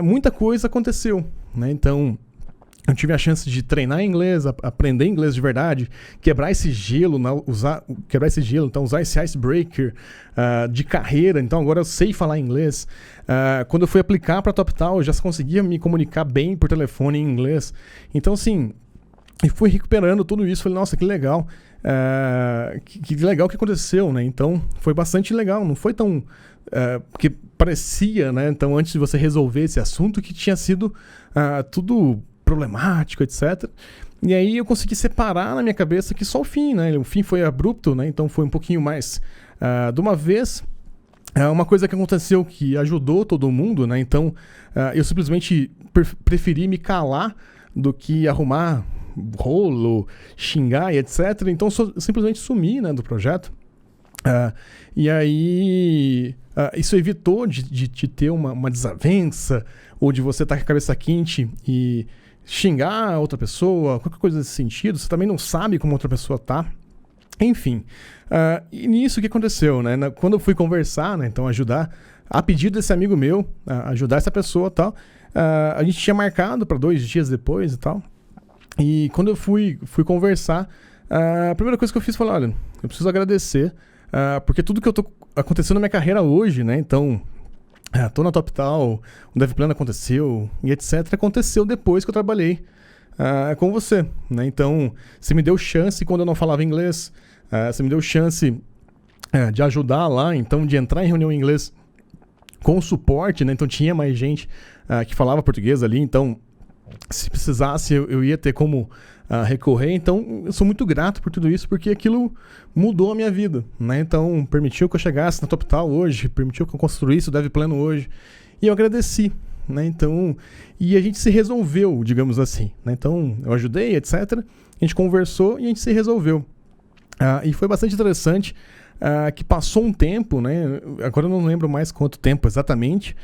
muita coisa aconteceu, né? Então, eu tive a chance de treinar inglês, aprender inglês de verdade, quebrar esse gelo, então usar esse icebreaker de carreira. Então, agora eu sei falar inglês. Quando eu fui aplicar para a TopTal, eu já conseguia me comunicar bem por telefone em inglês. Então, assim, e fui recuperando tudo isso. Falei, nossa, que legal. Que legal que aconteceu, né? Então, foi bastante legal. Não foi tão... porque parecia, né? Então, antes de você resolver esse assunto, que tinha sido tudo problemático, etc. E aí eu consegui separar na minha cabeça que só o fim, né? O fim foi abrupto, né? Então, foi um pouquinho mais de uma vez. Uma coisa que aconteceu que ajudou todo mundo, né? Então, eu simplesmente preferi me calar do que arrumar rolo, xingar e etc. Então, simplesmente sumi, né, do projeto. E aí, isso evitou de ter uma desavença ou de você estar com a cabeça quente e xingar a outra pessoa, qualquer coisa nesse sentido, você também não sabe como outra pessoa tá. Enfim, e nisso que aconteceu, né? Quando eu fui conversar, né, então ajudar, a pedido desse amigo meu, ajudar essa pessoa e tal, a gente tinha marcado para 2 dias depois e tal. E quando eu fui conversar, a primeira coisa que eu fiz foi, olha, eu preciso agradecer, porque tudo que aconteceu na minha carreira hoje, né? Então, tô na TopTal, o DevPlano aconteceu e etc. Aconteceu depois que eu trabalhei com você, né? Então, você me deu chance quando eu não falava inglês, você me deu chance de ajudar lá, então de entrar em reunião em inglês com suporte, né? Então tinha mais gente que falava português ali, então se precisasse eu ia ter como recorrer. Então eu sou muito grato por tudo isso, porque aquilo mudou a minha vida, né? Então permitiu que eu chegasse na TopTal hoje, permitiu que eu construísse o DevPlano hoje, e eu agradeci, né? Então, e a gente se resolveu, digamos assim, né? Então eu ajudei, etc. A gente conversou e a gente se resolveu. E foi bastante interessante que passou um tempo, né? Agora eu não lembro mais quanto tempo exatamente,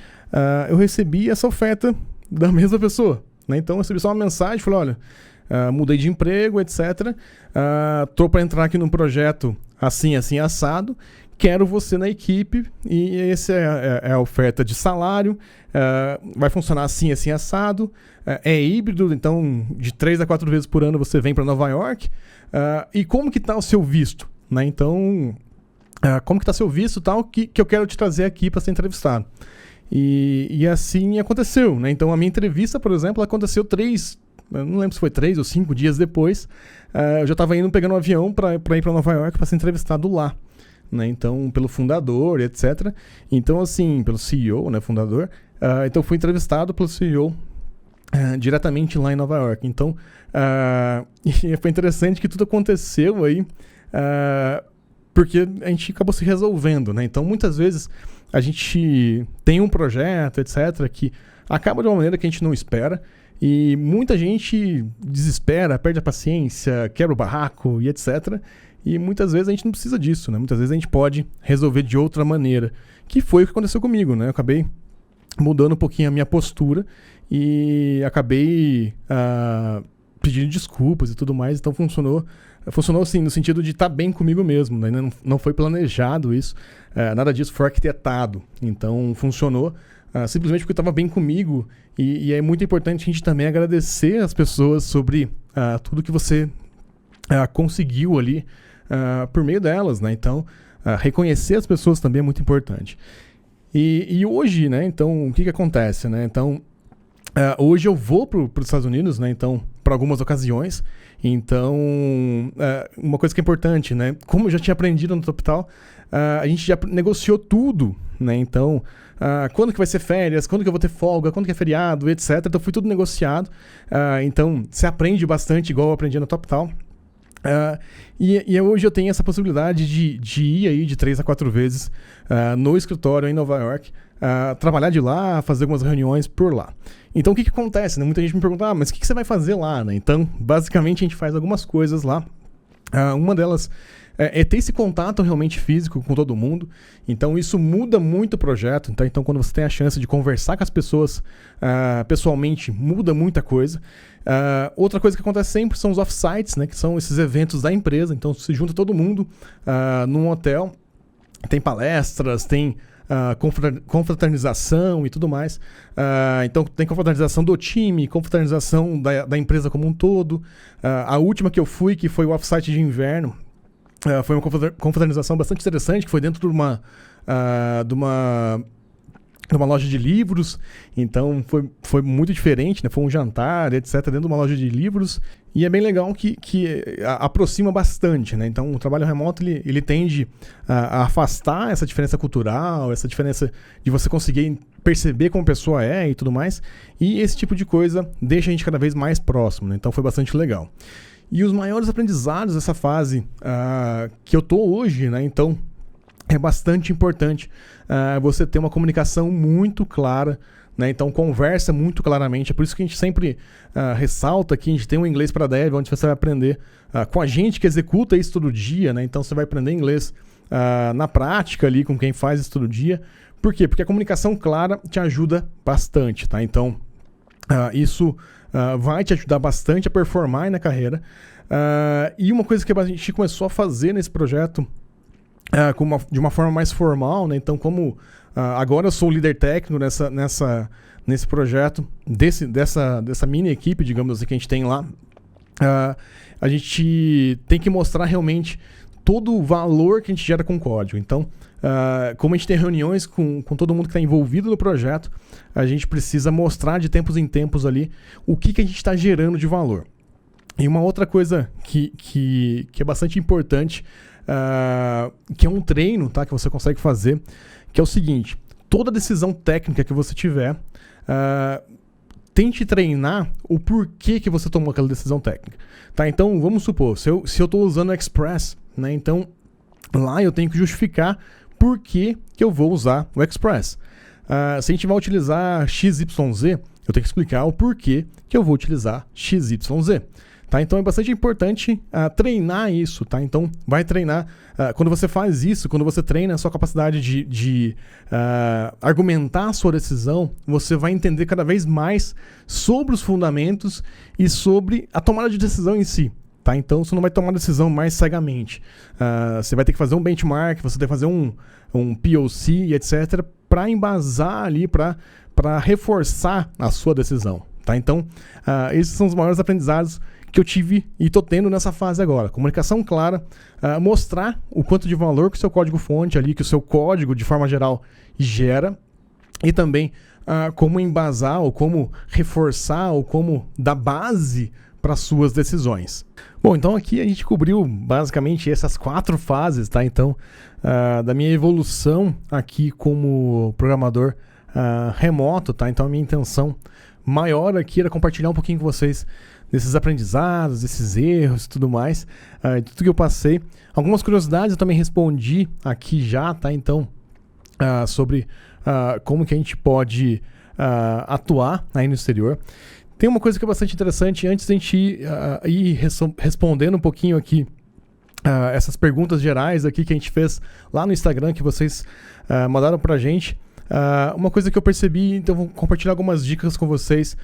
eu recebi essa oferta da mesma pessoa, né? Então eu recebi só uma mensagem, falei, olha, mudei de emprego, etc. Tô para entrar aqui num projeto assim, assim, assado, quero você na equipe, e essa é a oferta de salário, vai funcionar assim, assim, assado, é híbrido, então de 3 a 4 vezes por ano você vem para Nova York, e como que tá o seu visto, né? Então, como que tá seu visto e tal, que eu quero te trazer aqui para ser entrevistado. E assim aconteceu, né? Então a minha entrevista, por exemplo, aconteceu 3, eu não lembro se foi 3 ou 5 dias depois, eu já estava pegando um avião para ir para Nova York para ser entrevistado lá, né? Então, pelo fundador, etc. Então, assim, pelo CEO, né, fundador. Então, fui entrevistado pelo CEO diretamente lá em Nova York. Então, e foi interessante que tudo aconteceu aí, porque a gente acabou se resolvendo, né? Então, muitas vezes, a gente tem um projeto, etc., que acaba de uma maneira que a gente não espera, e muita gente desespera, perde a paciência, quebra o barraco e etc., e muitas vezes a gente não precisa disso, né? Muitas vezes a gente pode resolver de outra maneira, que foi o que aconteceu comigo, né? Eu acabei mudando um pouquinho a minha postura e acabei pedindo desculpas e tudo mais, então funcionou assim, no sentido de estar bem comigo mesmo, né? Não foi planejado isso, nada disso foi arquitetado, então funcionou simplesmente porque estava bem comigo, e é muito importante a gente também agradecer as pessoas sobre tudo que você conseguiu ali por meio delas, né? Então, reconhecer as pessoas também é muito importante. E hoje, né? Então, o que acontece, né? Então, hoje eu vou para os Estados Unidos, né? Então, para algumas ocasiões. Então, uma coisa que é importante, né? Como eu já tinha aprendido no TopTal, a gente já negociou tudo, né? Então, quando que vai ser férias, quando que eu vou ter folga, quando que é feriado, etc. Então, foi tudo negociado. Então, você aprende bastante, igual eu aprendi no TopTal. E hoje eu tenho essa possibilidade de ir aí de 3 a 4 vezes no escritório em Nova York, trabalhar de lá, fazer algumas reuniões por lá. Então o que acontece, né? Muita gente me pergunta, mas o que você vai fazer lá, né? Então, basicamente a gente faz algumas coisas lá. Uma delas é ter esse contato realmente físico com todo mundo. Então isso muda muito o projeto. Então quando você tem a chance de conversar com as pessoas pessoalmente, muda muita coisa. Outra coisa que acontece sempre são os offsites, né, que são esses eventos da empresa. Então se junta todo mundo num hotel, tem palestras, tem confraternização e tudo mais. Então tem confraternização do time, confraternização da empresa como um todo. A última que eu fui, que foi o offsite de inverno, foi uma confraternização bastante interessante, que foi dentro de uma loja de livros. Então foi muito diferente, né? Foi um jantar, etc., dentro de uma loja de livros. E é bem legal que aproxima bastante, né? Então o trabalho remoto ele tende a afastar essa diferença cultural, essa diferença de você conseguir perceber como a pessoa é e tudo mais. E esse tipo de coisa deixa a gente cada vez mais próximo, né? Então foi bastante legal. E os maiores aprendizados dessa fase que eu tô hoje, né? Então é bastante importante você ter uma comunicação muito clara, né? Então conversa muito claramente. É por isso que a gente sempre ressalta que a gente tem um inglês para dev, onde você vai aprender com a gente que executa isso todo dia, né? Então você vai aprender inglês na prática ali com quem faz isso todo dia. Por quê? Porque a comunicação clara te ajuda bastante, tá? Então isso vai te ajudar bastante a performar aí na carreira. E uma coisa que a gente começou a fazer nesse projeto de uma forma mais formal, né? Então, como agora eu sou o líder técnico nesse projeto, dessa mini equipe, digamos assim, que a gente tem lá, a gente tem que mostrar realmente todo o valor que a gente gera com o código. Então, como a gente tem reuniões com todo mundo que está envolvido no projeto, a gente precisa mostrar de tempos em tempos ali o que a gente está gerando de valor. E uma outra coisa que é bastante importante, que é um treino, tá, que você consegue fazer, que é o seguinte: toda decisão técnica que você tiver, tente treinar o porquê que você tomou aquela decisão técnica. Tá? Então, vamos supor, se eu estou usando o Express, né, então lá eu tenho que justificar por que eu vou usar o Express. Se a gente vai utilizar XYZ, eu tenho que explicar o porquê que eu vou utilizar XYZ. Tá? Então é bastante importante treinar isso. Tá? Então vai treinar. Quando você faz isso, quando você treina a sua capacidade de argumentar a sua decisão, você vai entender cada vez mais sobre os fundamentos e sobre a tomada de decisão em si. Tá? Então você não vai tomar decisão mais cegamente. Você vai ter que fazer um benchmark, você tem que fazer um POC, etc., para embasar ali, para reforçar a sua decisão. Tá? Então, esses são os maiores aprendizados que eu tive e estou tendo nessa fase agora. Comunicação clara, mostrar o quanto de valor que o seu código-fonte ali, que o seu código, de forma geral, gera, e também como embasar, ou como reforçar, ou como dar base para suas decisões. Bom, então aqui a gente cobriu basicamente essas 4 fases, tá? Então, da minha evolução aqui como programador remoto, tá? Então a minha intenção maior aqui era compartilhar um pouquinho com vocês desses aprendizados, desses erros e tudo mais, de tudo que eu passei. Algumas curiosidades eu também respondi aqui já, tá? Então, sobre como que a gente pode atuar aí no exterior. Tem uma coisa que é bastante interessante, antes de a gente ir respondendo um pouquinho aqui essas perguntas gerais aqui que a gente fez lá no Instagram, que vocês mandaram pra gente. Uma coisa que eu percebi, então vou compartilhar algumas dicas com vocês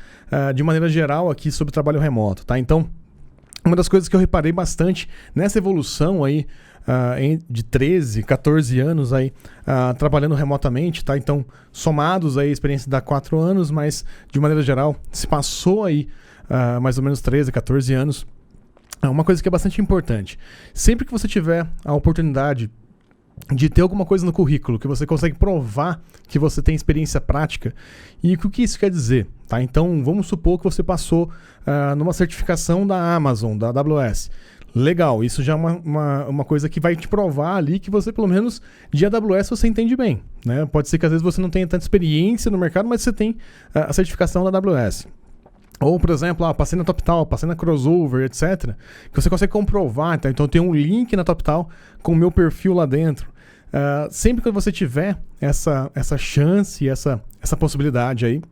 de maneira geral aqui sobre trabalho remoto, tá? Então, uma das coisas que eu reparei bastante nessa evolução aí de 13, 14 anos aí trabalhando remotamente, tá? Então, somados aí a experiência dá 4 anos, mas de maneira geral se passou aí mais ou menos 13, 14 anos. Uma coisa que é bastante importante: sempre que você tiver a oportunidade de ter alguma coisa no currículo que você consegue provar que você tem experiência prática, e o que isso quer dizer, tá? Então, vamos supor que você passou numa certificação da Amazon, da AWS. Legal, isso já é uma coisa que vai te provar ali que você, pelo menos, de AWS você entende bem, né? Pode ser que às vezes você não tenha tanta experiência no mercado, mas você tem a certificação da AWS. Ou, por exemplo, passei na TopTal, passei na Crossover, etc., que você consegue comprovar, tá? Então tem um link na TopTal com o meu perfil lá dentro. Sempre que você tiver essa chance, essa possibilidade aí,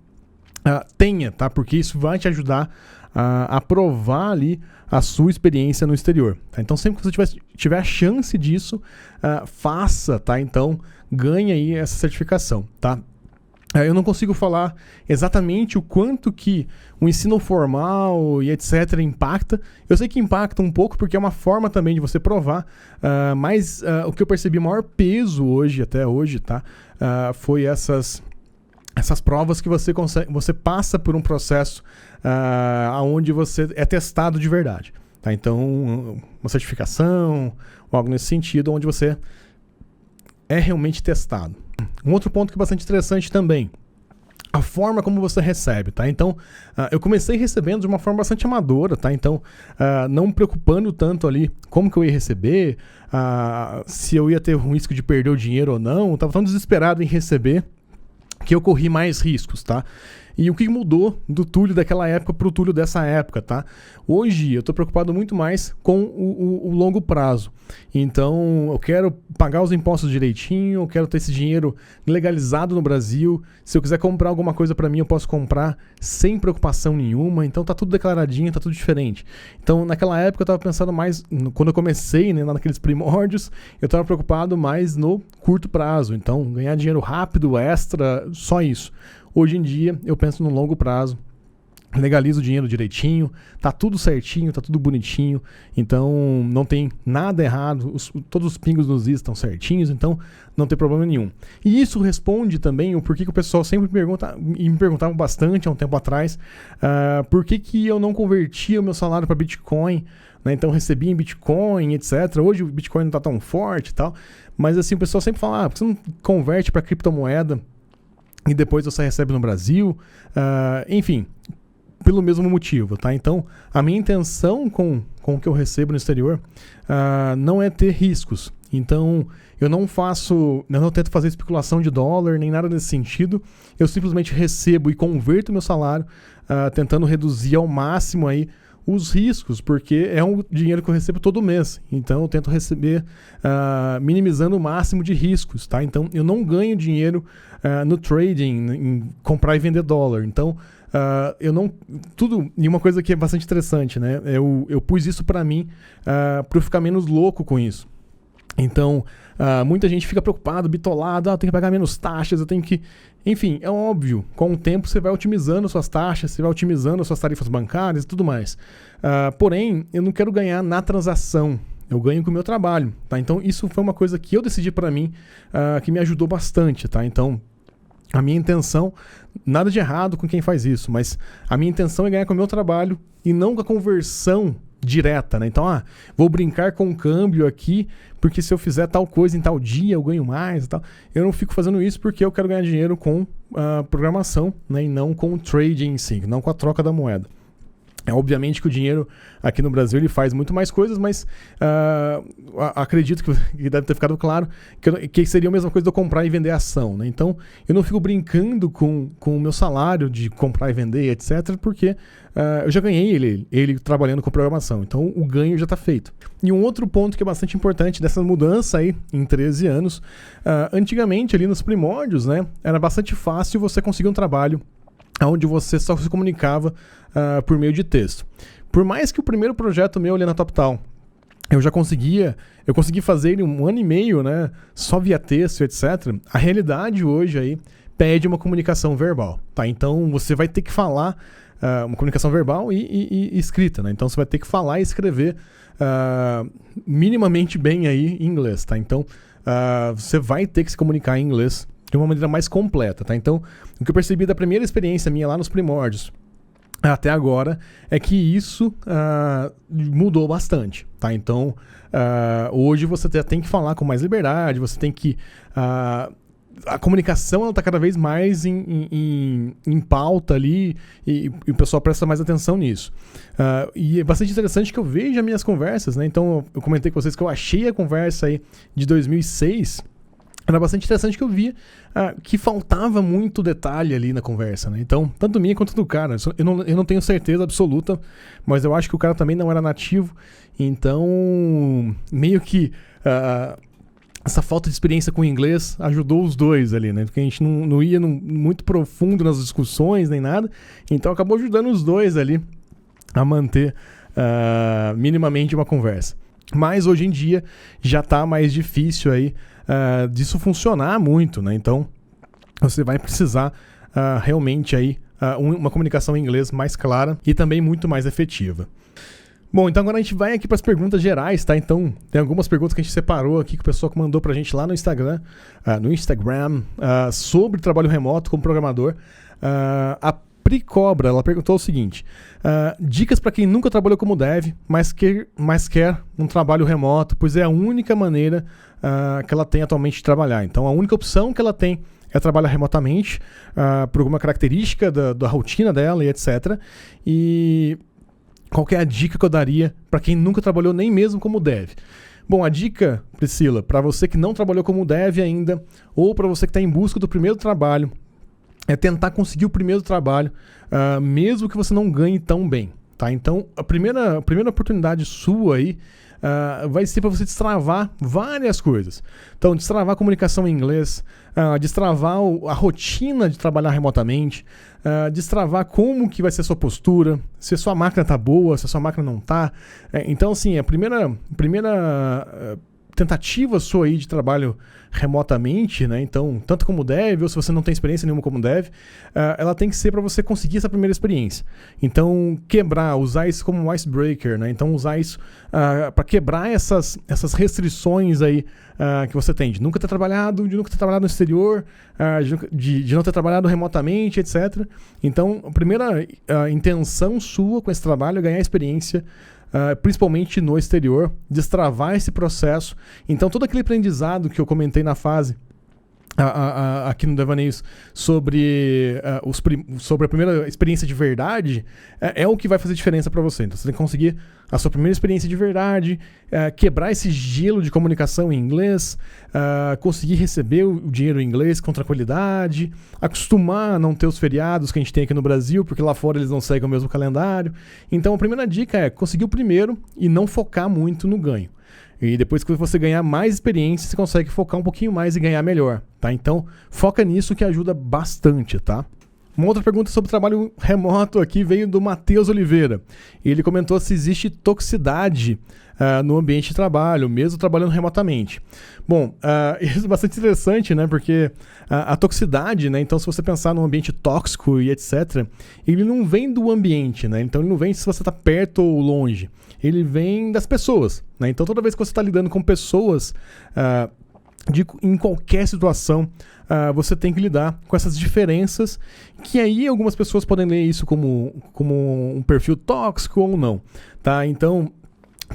tenha, tá? Porque isso vai te ajudar a provar ali a sua experiência no exterior. Tá? Então, sempre que você tiver a chance disso, faça, tá? Então, ganhe aí essa certificação, tá? Eu não consigo falar exatamente o quanto que o ensino formal e etc. impacta. Eu sei que impacta um pouco porque é uma forma também de você provar, mas o que eu percebi, o maior peso hoje, até hoje, tá? Foi essas provas que você passa por um processo onde você é testado de verdade. Tá? Então, uma certificação, ou algo nesse sentido, onde você é realmente testado. Um outro ponto que é bastante interessante também, a forma como você recebe, tá? Então, eu comecei recebendo de uma forma bastante amadora, tá? Então, não me preocupando tanto ali como que eu ia receber, se eu ia ter um risco de perder o dinheiro ou não. Eu tava tão desesperado em receber que eu corri mais riscos, tá? E o que mudou do Túlio daquela época para o Túlio dessa época, tá? Hoje eu estou preocupado muito mais com o longo prazo. Então eu quero pagar os impostos direitinho, eu quero ter esse dinheiro legalizado no Brasil. Se eu quiser comprar alguma coisa para mim, eu posso comprar sem preocupação nenhuma. Então tá tudo declaradinho, tá tudo diferente. Então naquela época eu estava pensando mais, quando eu comecei, né, naqueles primórdios, eu estava preocupado mais no curto prazo. Então ganhar dinheiro rápido, extra, só isso. Hoje em dia, eu penso no longo prazo, legalizo o dinheiro direitinho, tá tudo certinho, tá tudo bonitinho, então não tem nada errado, todos os pingos nos is estão certinhos, então não tem problema nenhum. E isso responde também o porquê que o pessoal sempre pergunta, e me perguntava bastante há um tempo atrás, por que eu não convertia o meu salário para Bitcoin, né? Então recebia em Bitcoin, etc. Hoje o Bitcoin não tá tão forte e tal, mas assim, o pessoal sempre fala, por que você não converte para criptomoeda e depois você recebe no Brasil? Enfim, pelo mesmo motivo, tá? Então, a minha intenção com o que eu recebo no exterior não é ter riscos. Então, eu não tento fazer especulação de dólar, nem nada nesse sentido. Eu simplesmente recebo e converto meu salário, tentando reduzir ao máximo aí os riscos, porque é um dinheiro que eu recebo todo mês. Então, eu tento receber minimizando o máximo de riscos, tá? Então, eu não ganho dinheiro no trading, em comprar e vender dólar. Então, e uma coisa que é bastante interessante, né? Eu pus isso pra mim, pra eu ficar menos louco com isso. Então, muita gente fica preocupado, bitolado, eu tenho que pagar menos taxas, eu tenho que... Enfim, é óbvio, com o tempo você vai otimizando suas taxas, você vai otimizando suas tarifas bancárias e tudo mais. Porém, eu não quero ganhar na transação, eu ganho com o meu trabalho, tá? Então, isso foi uma coisa que eu decidi pra mim, que me ajudou bastante, tá? Então, a minha intenção, nada de errado com quem faz isso, mas a minha intenção é ganhar com o meu trabalho e não com a conversão direta, né? Então, vou brincar com o câmbio aqui, porque se eu fizer tal coisa em tal dia eu ganho mais e tal. Eu não fico fazendo isso porque eu quero ganhar dinheiro com a programação, né? E não com o trading em si, não com a troca da moeda. Obviamente que o dinheiro aqui no Brasil ele faz muito mais coisas, mas acredito que deve ter ficado claro que seria a mesma coisa de eu comprar e vender ação, né? Então, eu não fico brincando com o meu salário de comprar e vender, etc., porque eu já ganhei ele trabalhando com programação. Então, o ganho já está feito. E um outro ponto que é bastante importante dessa mudança aí, em 13 anos, antigamente, ali nos primórdios, né, era bastante fácil você conseguir um trabalho onde você só se comunicava por meio de texto. Por mais que o primeiro projeto meu ali na TopTal, eu consegui fazer ele 1 ano e meio, né, só via texto, etc. A realidade hoje aí pede uma comunicação verbal, tá? Então você vai ter que falar uma comunicação verbal e escrita, né? Então você vai ter que falar e escrever minimamente bem aí em inglês, tá? Então você vai ter que se comunicar em inglês de uma maneira mais completa, tá? Então, o que eu percebi da primeira experiência minha lá nos primórdios até agora é que isso mudou bastante, tá? Então, hoje você tem que falar com mais liberdade, você tem que... a comunicação está cada vez mais em pauta ali e o pessoal presta mais atenção nisso. E é bastante interessante que eu vejo as minhas conversas, né? Então, eu comentei com vocês que eu achei a conversa aí de 2006... Era bastante interessante que eu via que faltava muito detalhe ali na conversa, né? Então, tanto minha quanto do cara. Eu não tenho certeza absoluta, mas eu acho que o cara também não era nativo. Então, meio que essa falta de experiência com o inglês ajudou os dois ali, né? Porque a gente não ia muito profundo nas discussões nem nada. Então, acabou ajudando os dois ali a manter minimamente uma conversa. Mas hoje em dia já está mais difícil aí disso funcionar muito, né? Então você vai precisar realmente aí uma comunicação em inglês mais clara e também muito mais efetiva. Bom, então agora a gente vai aqui para as perguntas gerais, tá? Então tem algumas perguntas que a gente separou aqui que o pessoal mandou pra gente lá no Instagram, sobre trabalho remoto como programador. A Pri Cobra, ela perguntou o seguinte: dicas para quem nunca trabalhou como dev, mas quer um trabalho remoto, pois é a única maneira que ela tem atualmente de trabalhar. Então a única opção que ela tem é trabalhar remotamente, por alguma característica da rotina dela e etc. E qual que é a dica que eu daria para quem nunca trabalhou nem mesmo como dev? Bom, a dica, Priscila, para você que não trabalhou como dev ainda, ou para você que está em busca do primeiro trabalho, é tentar conseguir o primeiro trabalho, mesmo que você não ganhe tão bem, tá? Então, a primeira oportunidade sua aí vai ser para você destravar várias coisas. Então, destravar a comunicação em inglês, destravar a rotina de trabalhar remotamente, destravar como que vai ser a sua postura, se a sua máquina tá boa, se a sua máquina não tá. Então, assim, a primeira tentativa sua aí de trabalho remotamente, né? Então, tanto como dev, ou se você não tem experiência nenhuma como dev, ela tem que ser para você conseguir essa primeira experiência. Então, usar isso como um icebreaker, né? Então, usar isso para quebrar essas restrições aí que você tem de nunca ter trabalhado no exterior, de não ter trabalhado remotamente, etc. Então, a primeira intenção sua com esse trabalho é ganhar experiência, principalmente no exterior, destravar esse processo. Então, todo aquele aprendizado que eu comentei na fase aqui no Devaneios sobre a primeira experiência de verdade é o que vai fazer diferença para você. Então você tem que conseguir a sua primeira experiência de verdade, quebrar esse gelo de comunicação em inglês, conseguir receber o dinheiro em inglês com tranquilidade, acostumar a não ter os feriados que a gente tem aqui no Brasil, porque lá fora eles não seguem o mesmo calendário. Então a primeira dica é conseguir o primeiro e não focar muito no ganho. E depois que você ganhar mais experiência, você consegue focar um pouquinho mais e ganhar melhor, tá? Então, foca nisso que ajuda bastante, tá? Uma outra pergunta sobre trabalho remoto aqui veio do Matheus Oliveira. Ele comentou se existe toxicidade no ambiente de trabalho, mesmo trabalhando remotamente. Bom, isso é bastante interessante, né? Porque a toxicidade, né? Então, se você pensar num ambiente tóxico e etc., ele não vem do ambiente, né? Então, ele não vem se você está perto ou longe. Ele vem das pessoas, né? Então, toda vez que você está lidando com pessoas em qualquer situação, você tem que lidar com essas diferenças, que aí algumas pessoas podem ler isso como um perfil tóxico ou não, tá? Então,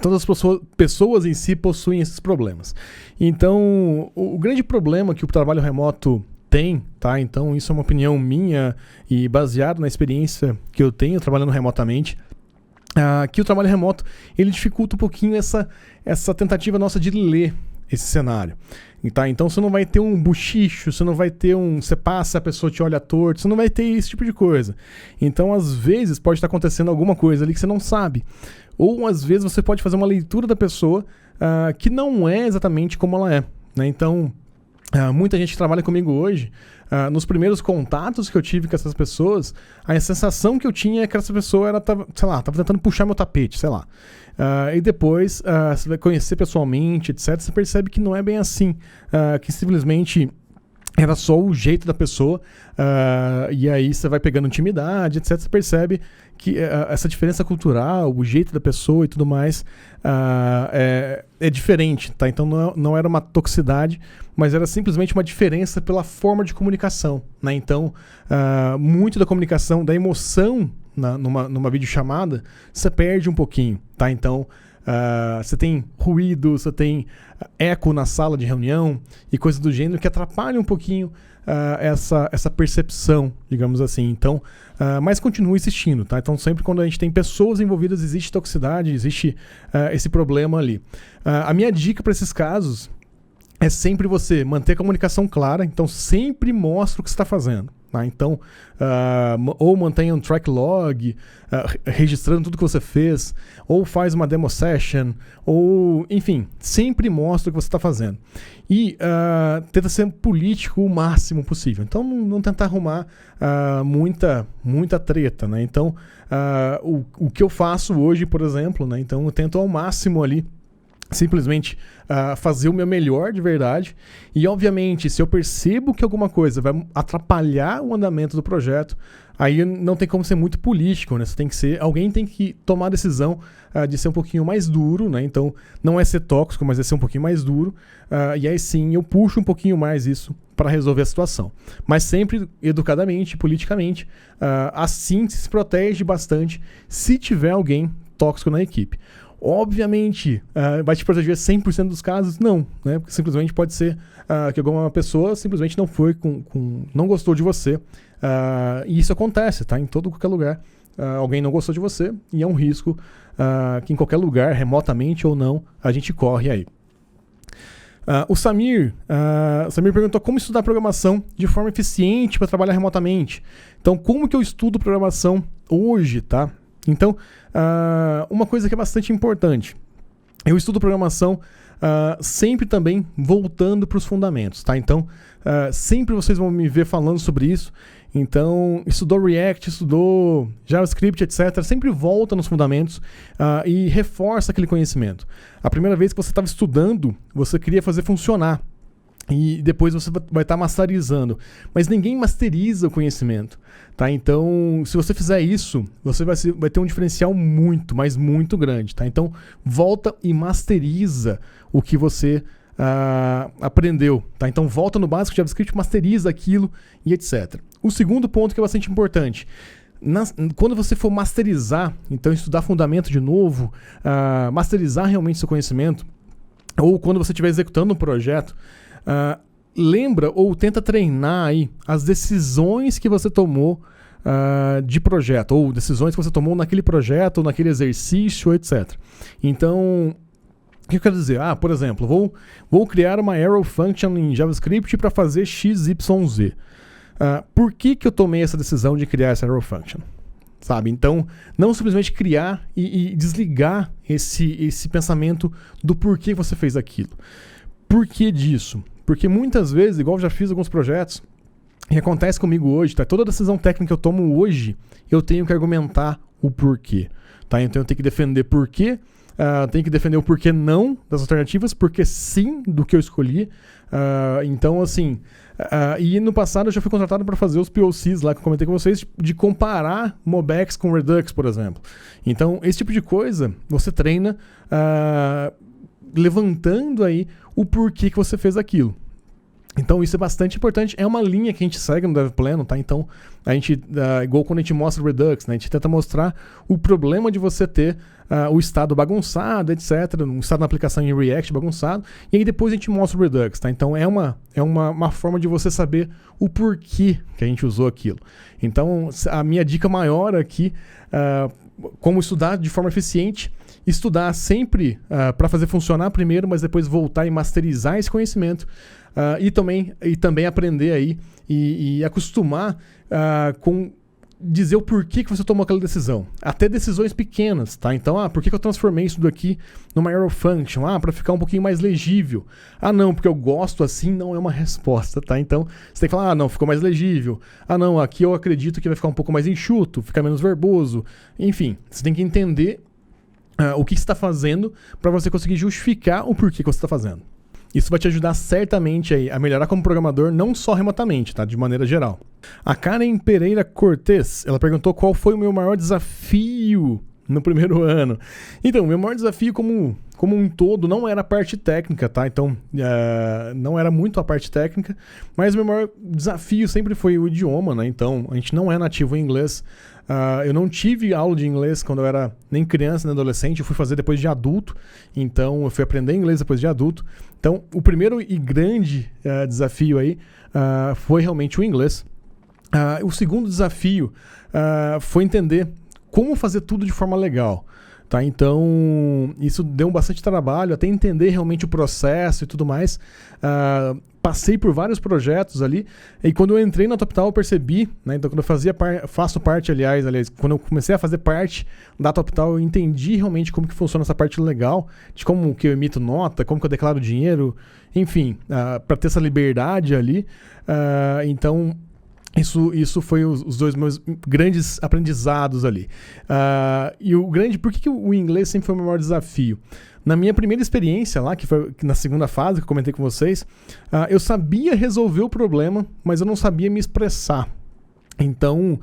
todas as pessoas em si possuem esses problemas. Então, o grande problema que o trabalho remoto tem, tá? Então, isso é uma opinião minha e baseado na experiência que eu tenho trabalhando remotamente, que o trabalho remoto, ele dificulta um pouquinho essa tentativa nossa de ler esse cenário. Tá? Então você não vai ter um buchicho, você não vai ter você passa, a pessoa te olha torto, você não vai ter esse tipo de coisa. Então às vezes pode estar acontecendo alguma coisa ali que você não sabe. Ou às vezes você pode fazer uma leitura da pessoa que não é exatamente como ela é, né? Então muita gente que trabalha comigo hoje, nos primeiros contatos que eu tive com essas pessoas, a sensação que eu tinha é que essa pessoa tava tentando puxar meu tapete, sei lá. E depois, você vai conhecer pessoalmente, etc., você percebe que não é bem assim, que simplesmente era só o jeito da pessoa, e aí você vai pegando intimidade, etc., você percebe que essa diferença cultural, o jeito da pessoa e tudo mais, é diferente, tá? Então não era uma toxicidade, mas era simplesmente uma diferença pela forma de comunicação, né? Então, muito da comunicação, da emoção numa videochamada, você perde um pouquinho, tá? Então, você tem ruído, você tem eco na sala de reunião e coisas do gênero que atrapalham um pouquinho essa percepção, digamos assim. Então, mas continua existindo, tá? Então, sempre quando a gente tem pessoas envolvidas, existe toxicidade, existe esse problema ali. A minha dica para esses casos é sempre você manter a comunicação clara, então sempre mostra o que você está fazendo. Tá? Então, ou mantenha um track log, registrando tudo que você fez, ou faz uma demo session, ou, enfim, sempre mostra o que você está fazendo. E tenta ser político o máximo possível. Então, não tentar arrumar muita treta, né? Então, o que eu faço hoje, por exemplo, né? Então, eu tento ao máximo ali simplesmente fazer o meu melhor de verdade. E obviamente, se eu percebo que alguma coisa vai atrapalhar o andamento do projeto, aí não tem como ser muito político, né? Alguém tem que tomar a decisão de ser um pouquinho mais duro, né? Então não é ser tóxico, mas é ser um pouquinho mais duro, e aí sim eu puxo um pouquinho mais isso para resolver a situação, mas sempre educadamente, politicamente. Assim se protege bastante se tiver alguém tóxico na equipe. Obviamente, vai te proteger 100% dos casos? Não, né? Porque simplesmente pode ser que alguma pessoa simplesmente não gostou de você. E isso acontece, tá? Em qualquer lugar. Alguém não gostou de você e é um risco que em qualquer lugar, remotamente ou não, a gente corre aí. O Samir perguntou como estudar programação de forma eficiente para trabalhar remotamente. Então, como que eu estudo programação hoje, tá? Então, uma coisa que é bastante importante. Eu estudo programação sempre também voltando para os fundamentos, tá? Então, sempre vocês vão me ver falando sobre isso. Então, estudou React, estudou JavaScript, etc. Sempre volta nos fundamentos e reforça aquele conhecimento. A primeira vez que você estava estudando, você queria fazer funcionar. E depois você vai estar masterizando. Mas ninguém masteriza o conhecimento, tá? Então, se você fizer isso, você vai ter um diferencial muito, mas muito grande, tá? Então, volta e masteriza o que você aprendeu, tá? Então, volta no básico de JavaScript, masteriza aquilo e etc. O segundo ponto que é bastante importante. Quando você for masterizar, então estudar fundamento de novo, masterizar realmente seu conhecimento, ou quando você estiver executando um projeto, lembra ou tenta treinar aí as decisões que você tomou de projeto, ou decisões que você tomou naquele projeto, ou naquele exercício, etc. Então, o que eu quero dizer? Por exemplo, vou criar uma arrow function em JavaScript para fazer XYZ. Por que eu tomei essa decisão de criar essa arrow function? Sabe? Então, não simplesmente criar e desligar esse pensamento do porquê você fez aquilo. Por que disso? Porque muitas vezes, igual eu já fiz alguns projetos, e acontece comigo hoje, tá? Toda decisão técnica que eu tomo hoje, eu tenho que argumentar o porquê. Tá? Então eu tenho que defender porquê, tenho que defender o porquê não das alternativas, porque sim do que eu escolhi. Então, assim, e no passado eu já fui contratado para fazer os POCs lá que eu comentei com vocês, de comparar MobX com Redux, por exemplo. Então, esse tipo de coisa, você treina levantando aí o porquê que você fez aquilo. Então isso é bastante importante, é uma linha que a gente segue no DevPlano, tá? Então a gente, igual quando a gente mostra o Redux, né? A gente tenta mostrar o problema de você ter o estado bagunçado, etc, um estado na aplicação em React bagunçado, e aí depois a gente mostra o Redux, tá? Então é uma forma de você saber o porquê que a gente usou aquilo. Então a minha dica maior aqui, como estudar de forma eficiente, estudar sempre para fazer funcionar primeiro, mas depois voltar e masterizar esse conhecimento, e também aprender aí e acostumar com dizer o porquê que você tomou aquela decisão. Até decisões pequenas, tá? Então, por que eu transformei isso daqui numa arrow function? Para ficar um pouquinho mais legível. Não, porque eu gosto assim, não é uma resposta, tá? Então, você tem que falar, não, ficou mais legível. Não, aqui eu acredito que vai ficar um pouco mais enxuto, ficar menos verboso. Enfim, você tem que entender o que você está fazendo para você conseguir justificar o porquê que você está fazendo. Isso vai te ajudar certamente aí a melhorar como programador, não só remotamente, tá? De maneira geral. A Karen Pereira Cortez, ela perguntou qual foi o meu maior desafio no primeiro ano. Então, o meu maior desafio como um todo não era a parte técnica, tá? Então, não era muito a parte técnica, mas o meu maior desafio sempre foi o idioma, né? Então, a gente não é nativo em inglês. Eu não tive aula de inglês quando eu era nem criança, nem adolescente, eu fui fazer depois de adulto, então eu fui aprender inglês depois de adulto. Então, o primeiro e grande desafio aí foi realmente o inglês. O segundo desafio foi entender como fazer tudo de forma legal. Tá? Então, isso deu bastante trabalho, até entender realmente o processo e tudo mais. Passei por vários projetos ali, e quando eu entrei na TopTal eu percebi, né, então quando eu faço parte, aliás, quando eu comecei a fazer parte da TopTal, eu entendi realmente como que funciona essa parte legal, de como que eu emito nota, como que eu declaro dinheiro, enfim, para ter essa liberdade ali. Então, isso foi os dois meus grandes aprendizados ali. E por que o inglês sempre foi o meu maior desafio? Na minha primeira experiência lá, que foi na segunda fase que eu comentei com vocês, eu sabia resolver o problema, mas eu não sabia me expressar. Então,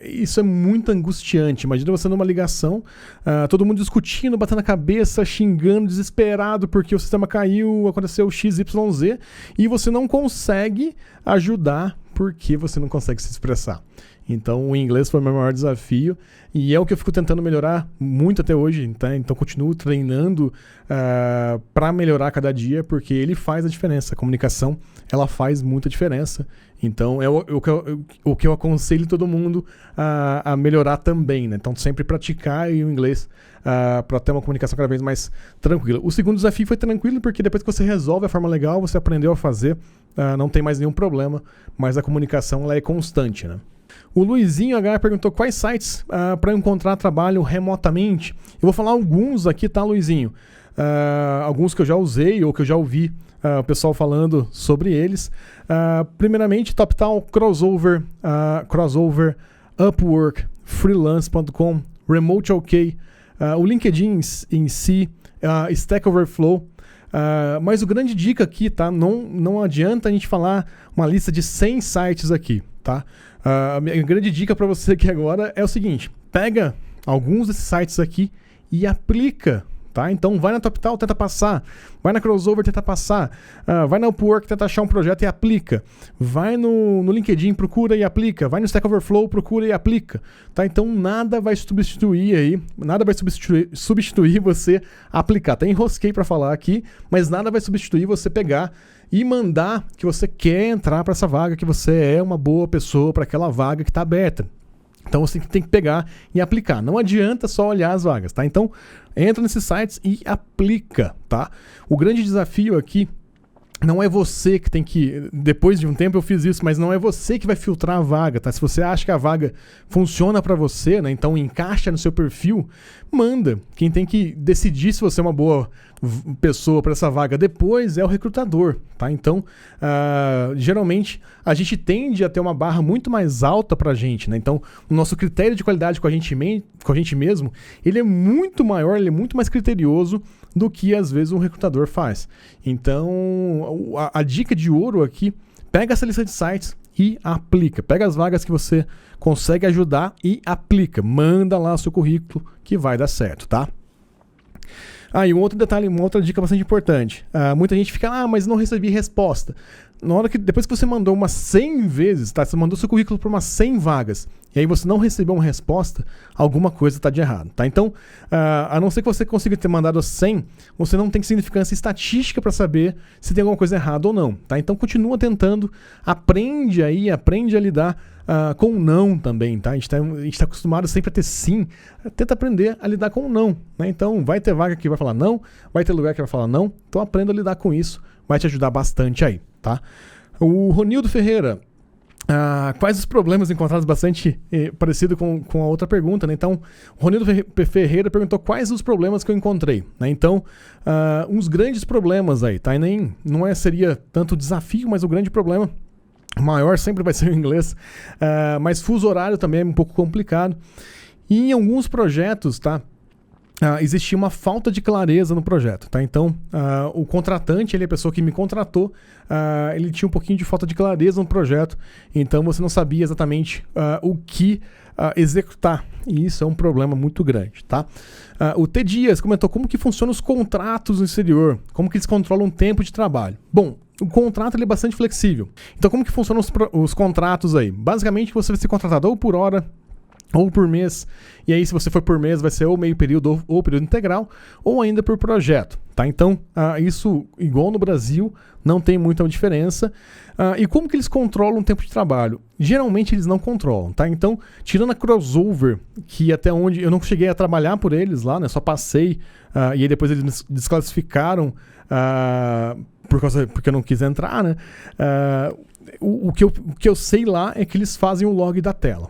isso é muito angustiante. Imagina você numa ligação, todo mundo discutindo, batendo a cabeça, xingando, desesperado porque o sistema caiu, aconteceu XYZ, e você não consegue ajudar porque você não consegue se expressar. Então, o inglês foi o meu maior desafio e é o que eu fico tentando melhorar muito até hoje. Tá? Então, continuo treinando para melhorar cada dia, porque ele faz a diferença. A comunicação, ela faz muita diferença. Então, é o que eu aconselho todo mundo a melhorar também. Né? Então, sempre praticar o inglês para ter uma comunicação cada vez mais tranquila. O segundo desafio foi tranquilo, porque depois que você resolve a forma legal, você aprendeu a fazer, não tem mais nenhum problema, mas a comunicação ela é constante, né? O Luizinho H perguntou quais sites para encontrar trabalho remotamente. Eu vou falar alguns aqui, tá, Luizinho? alguns que eu já usei ou que eu já ouvi o pessoal falando sobre eles. Primeiramente, TopTal, Crossover, Upwork, Freelance.com, Remote OK, o LinkedIn em si, Stack Overflow. Mas o grande dica aqui, tá? Não adianta a gente falar uma lista de 100 sites aqui, tá? A minha grande dica para você aqui agora é o seguinte: pega alguns desses sites aqui e aplica, tá? Então vai na TopTal, tenta passar. Vai na Crossover, tenta passar. Vai na Upwork, tenta achar um projeto e aplica. Vai no LinkedIn, procura e aplica. Vai no Stack Overflow, procura e aplica. Tá? Então nada vai substituir você aplicar. Até enrosquei para falar aqui, mas nada vai substituir você pegar e mandar que você quer entrar para essa vaga, que você é uma boa pessoa para aquela vaga que está aberta. Então você tem que pegar e aplicar. Não adianta só olhar as vagas, tá? Então entra nesses sites e aplica, tá? O grande desafio aqui não é você que tem que... Depois de um tempo eu fiz isso, mas não é você que vai filtrar a vaga, tá? Se você acha que a vaga funciona para você, né? Então encaixa no seu perfil, manda. Quem tem que decidir se você é uma boa pessoa para essa vaga depois é o recrutador, tá? Então, geralmente, a gente tende a ter uma barra muito mais alta pra gente, né? Então, o nosso critério de qualidade com a gente mesmo, ele é muito maior, ele é muito mais criterioso do que, às vezes, um recrutador faz. Então, a dica de ouro aqui, pega essa lista de sites e aplica. Pega as vagas que você consegue ajudar e aplica. Manda lá seu currículo que vai dar certo, tá? E um outro detalhe, uma outra dica bastante importante. Muita gente fica, mas não recebi resposta. Depois que você mandou umas 100 vezes, tá? Você mandou seu currículo para umas 100 vagas, e aí você não recebeu uma resposta, alguma coisa está de errado, tá? Então, a não ser que você consiga ter mandado 100, você não tem significância estatística para saber se tem alguma coisa errada ou não, tá? Então, continua tentando, aprende a lidar com o não também, tá? A gente tá acostumado sempre a ter sim, tenta aprender a lidar com o não, né? Então, vai ter vaga que vai falar não, vai ter lugar que vai falar não, então aprenda a lidar com isso, vai te ajudar bastante aí, tá? O Ronildo Ferreira, quais os problemas encontrados, bastante parecido com a outra pergunta, né? Então, o Ronildo Ferreira perguntou quais os problemas que eu encontrei, né? Então, uns grandes problemas aí, tá? E seria tanto desafio, mas o grande problema maior sempre vai ser o inglês, mas fuso horário também é um pouco complicado. E em alguns projetos, tá? Existia uma falta de clareza no projeto, tá? Então, o contratante, ele é a pessoa que me contratou, ele tinha um pouquinho de falta de clareza no projeto, então você não sabia exatamente o que executar, e isso é um problema muito grande, tá? O T. Dias comentou como que funcionam os contratos no exterior, como que eles controlam o tempo de trabalho. Bom, o contrato ele é bastante flexível. Então, como que funcionam os contratos aí? Basicamente, você vai ser contratado ou por hora, ou por mês, e aí se você for por mês vai ser ou meio período ou período integral, ou ainda por projeto, tá? Então, isso, igual no Brasil, não tem muita diferença. E como que eles controlam o tempo de trabalho? Geralmente eles não controlam, tá? Então, tirando a Crossover, que até onde eu não cheguei a trabalhar por eles lá, né? Só passei, e aí depois eles me desclassificaram porque eu não quis entrar, né? O que eu sei lá é que eles fazem o log da tela.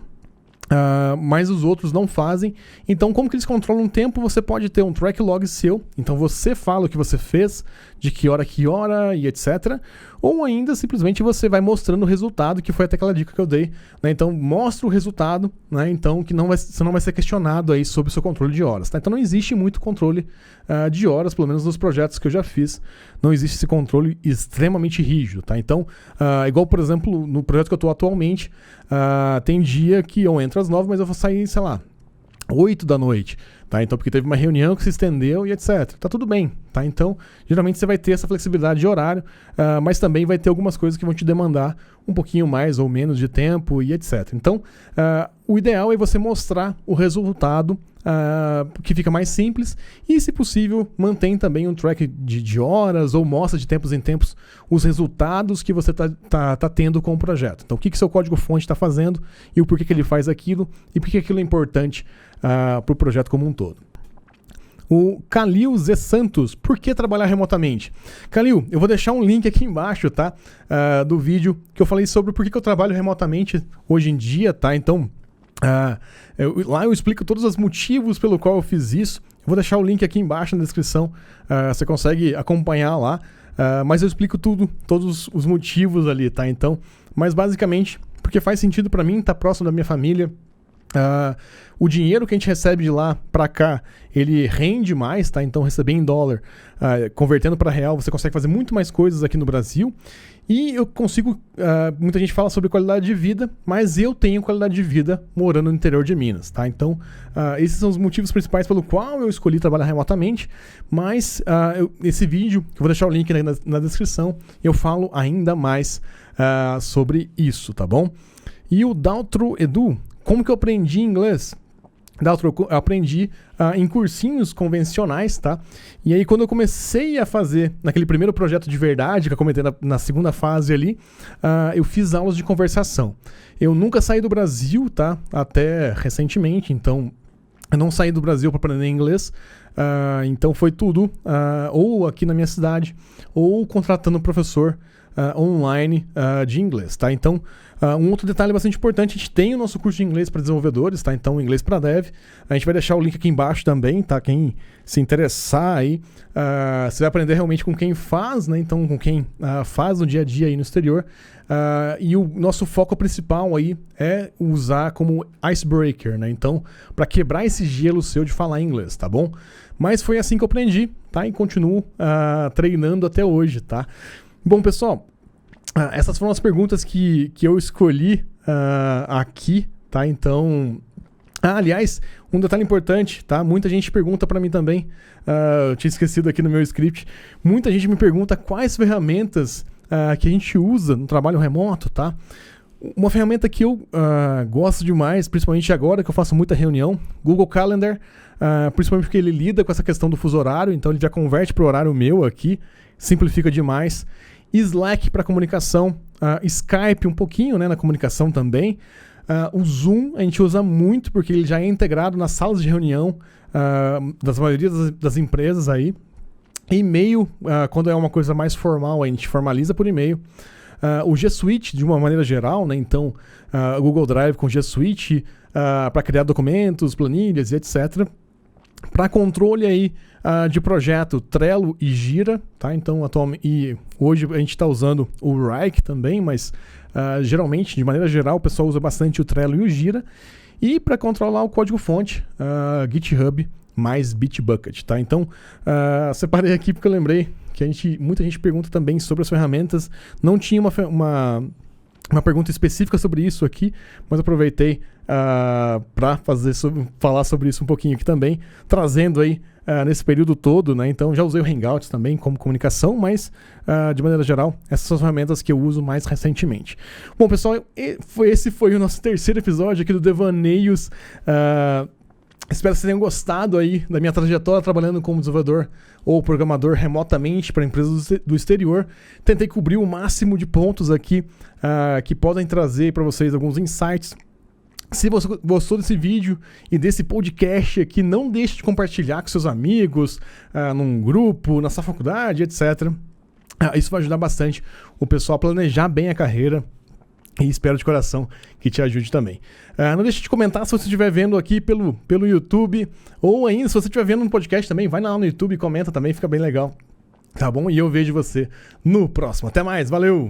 Mas os outros não fazem. Então, como que eles controlam o tempo? Você pode ter um track log seu. Então, você fala o que você fez, de que hora e etc. Ou ainda, simplesmente, você vai mostrando o resultado, que foi até aquela dica que eu dei, né? Então, mostra o resultado, né? Então, que você não vai ser questionado aí sobre o seu controle de horas, tá? Então, não existe muito controle de horas, pelo menos nos projetos que eu já fiz. Não existe esse controle extremamente rígido, tá? Então, igual, por exemplo, no projeto que eu estou atualmente, tem dia que eu entro às 9, mas eu vou sair, sei lá, 8 da noite, tá? Então, porque teve uma reunião que se estendeu e etc. Tá tudo bem, tá? Então, geralmente você vai ter essa flexibilidade de horário, mas também vai ter algumas coisas que vão te demandar um pouquinho mais ou menos de tempo e etc. Então, o ideal é você mostrar o resultado, que fica mais simples, e se possível mantém também um track de horas ou mostra de tempos em tempos os resultados que você tá tendo com o projeto. Então, o que seu código-fonte está fazendo e o porquê que ele faz aquilo e por que aquilo é importante para o projeto como um todo. O Calil Z. Santos, por que trabalhar remotamente? Calil, eu vou deixar um link aqui embaixo, tá? Do vídeo que eu falei sobre por que eu trabalho remotamente hoje em dia, tá? Então, lá eu explico todos os motivos pelo qual eu fiz isso Eu vou deixar o link aqui embaixo na descrição, você consegue acompanhar lá, mas eu explico todos os motivos ali, tá? Então, mas basicamente, porque faz sentido para mim estar próximo da minha família. O dinheiro que a gente recebe de lá para cá, ele rende mais, tá? Então receber em dólar, convertendo para real, você consegue fazer muito mais coisas aqui no Brasil. E eu consigo, muita gente fala sobre qualidade de vida, mas eu tenho qualidade de vida morando no interior de Minas, tá? Então esses são os motivos principais pelo qual eu escolhi trabalhar remotamente. Mas esse vídeo, que eu vou deixar o link aí na descrição, eu falo ainda mais sobre isso, tá bom? E o Daltro Edu, como que eu aprendi inglês? Daltro, eu aprendi em cursinhos convencionais, tá? E aí quando eu comecei a fazer, naquele primeiro projeto de verdade, que eu comentei na segunda fase ali, eu fiz aulas de conversação. Eu nunca saí do Brasil, tá? Até recentemente, então eu não saí do Brasil para aprender inglês. Então foi tudo ou aqui na minha cidade, ou contratando um professor online de inglês, tá? Então, um outro detalhe bastante importante, a gente tem o nosso curso de inglês para desenvolvedores, tá? Então, inglês para dev. A gente vai deixar o link aqui embaixo também, tá? Quem se interessar aí, você vai aprender realmente com quem faz, né? Então, com quem faz no dia a dia aí no exterior. E o nosso foco principal aí é usar como icebreaker, né? Então, para quebrar esse gelo seu de falar inglês, tá bom? Mas foi assim que eu aprendi, tá? E continuo treinando até hoje, tá? Bom, pessoal, essas foram as perguntas que eu escolhi aqui, tá? Então, aliás, um detalhe importante, tá? Muita gente pergunta para mim também, eu tinha esquecido aqui no meu script, muita gente me pergunta quais ferramentas que a gente usa no trabalho remoto, tá? Uma ferramenta que eu gosto demais, principalmente agora que eu faço muita reunião, Google Calendar, principalmente porque ele lida com essa questão do fuso horário, então ele já converte para o horário meu aqui, simplifica demais. Slack para comunicação, Skype um pouquinho, né, na comunicação também. O Zoom a gente usa muito porque ele já é integrado nas salas de reunião das maioria das empresas aí. E-mail, quando é uma coisa mais formal, a gente formaliza por e-mail. O G Suite, de uma maneira geral, né? Então, o Google Drive com G Suite para criar documentos, planilhas e etc. Para controle aí de projeto, Trello e Gira, tá? Então, atualmente, hoje a gente está usando o Wrike também, mas geralmente, de maneira geral, o pessoal usa bastante o Trello e o Gira. E para controlar o código-fonte, GitHub mais Bitbucket, tá? Então, separei aqui porque eu lembrei que muita gente pergunta também sobre as ferramentas. Não tinha uma pergunta específica sobre isso aqui, mas aproveitei para falar sobre isso um pouquinho aqui também, trazendo aí nesse período todo, né? Então já usei o Hangouts também como comunicação, mas de maneira geral, essas são as ferramentas que eu uso mais recentemente. Bom, pessoal, esse foi o nosso terceiro episódio aqui do Devaneios. Espero que vocês tenham gostado aí da minha trajetória trabalhando como desenvolvedor ou programador remotamente para empresas do exterior. Tentei cobrir o máximo de pontos aqui que podem trazer para vocês alguns insights. Se você gostou desse vídeo e desse podcast aqui, não deixe de compartilhar com seus amigos, num grupo, na sua faculdade, etc. Isso vai ajudar bastante o pessoal a planejar bem a carreira. E espero de coração que te ajude também. Não deixe de comentar se você estiver vendo aqui pelo YouTube. Ou ainda, se você estiver vendo no podcast também, vai lá no YouTube e comenta também, fica bem legal. Tá bom? E eu vejo você no próximo. Até mais, valeu!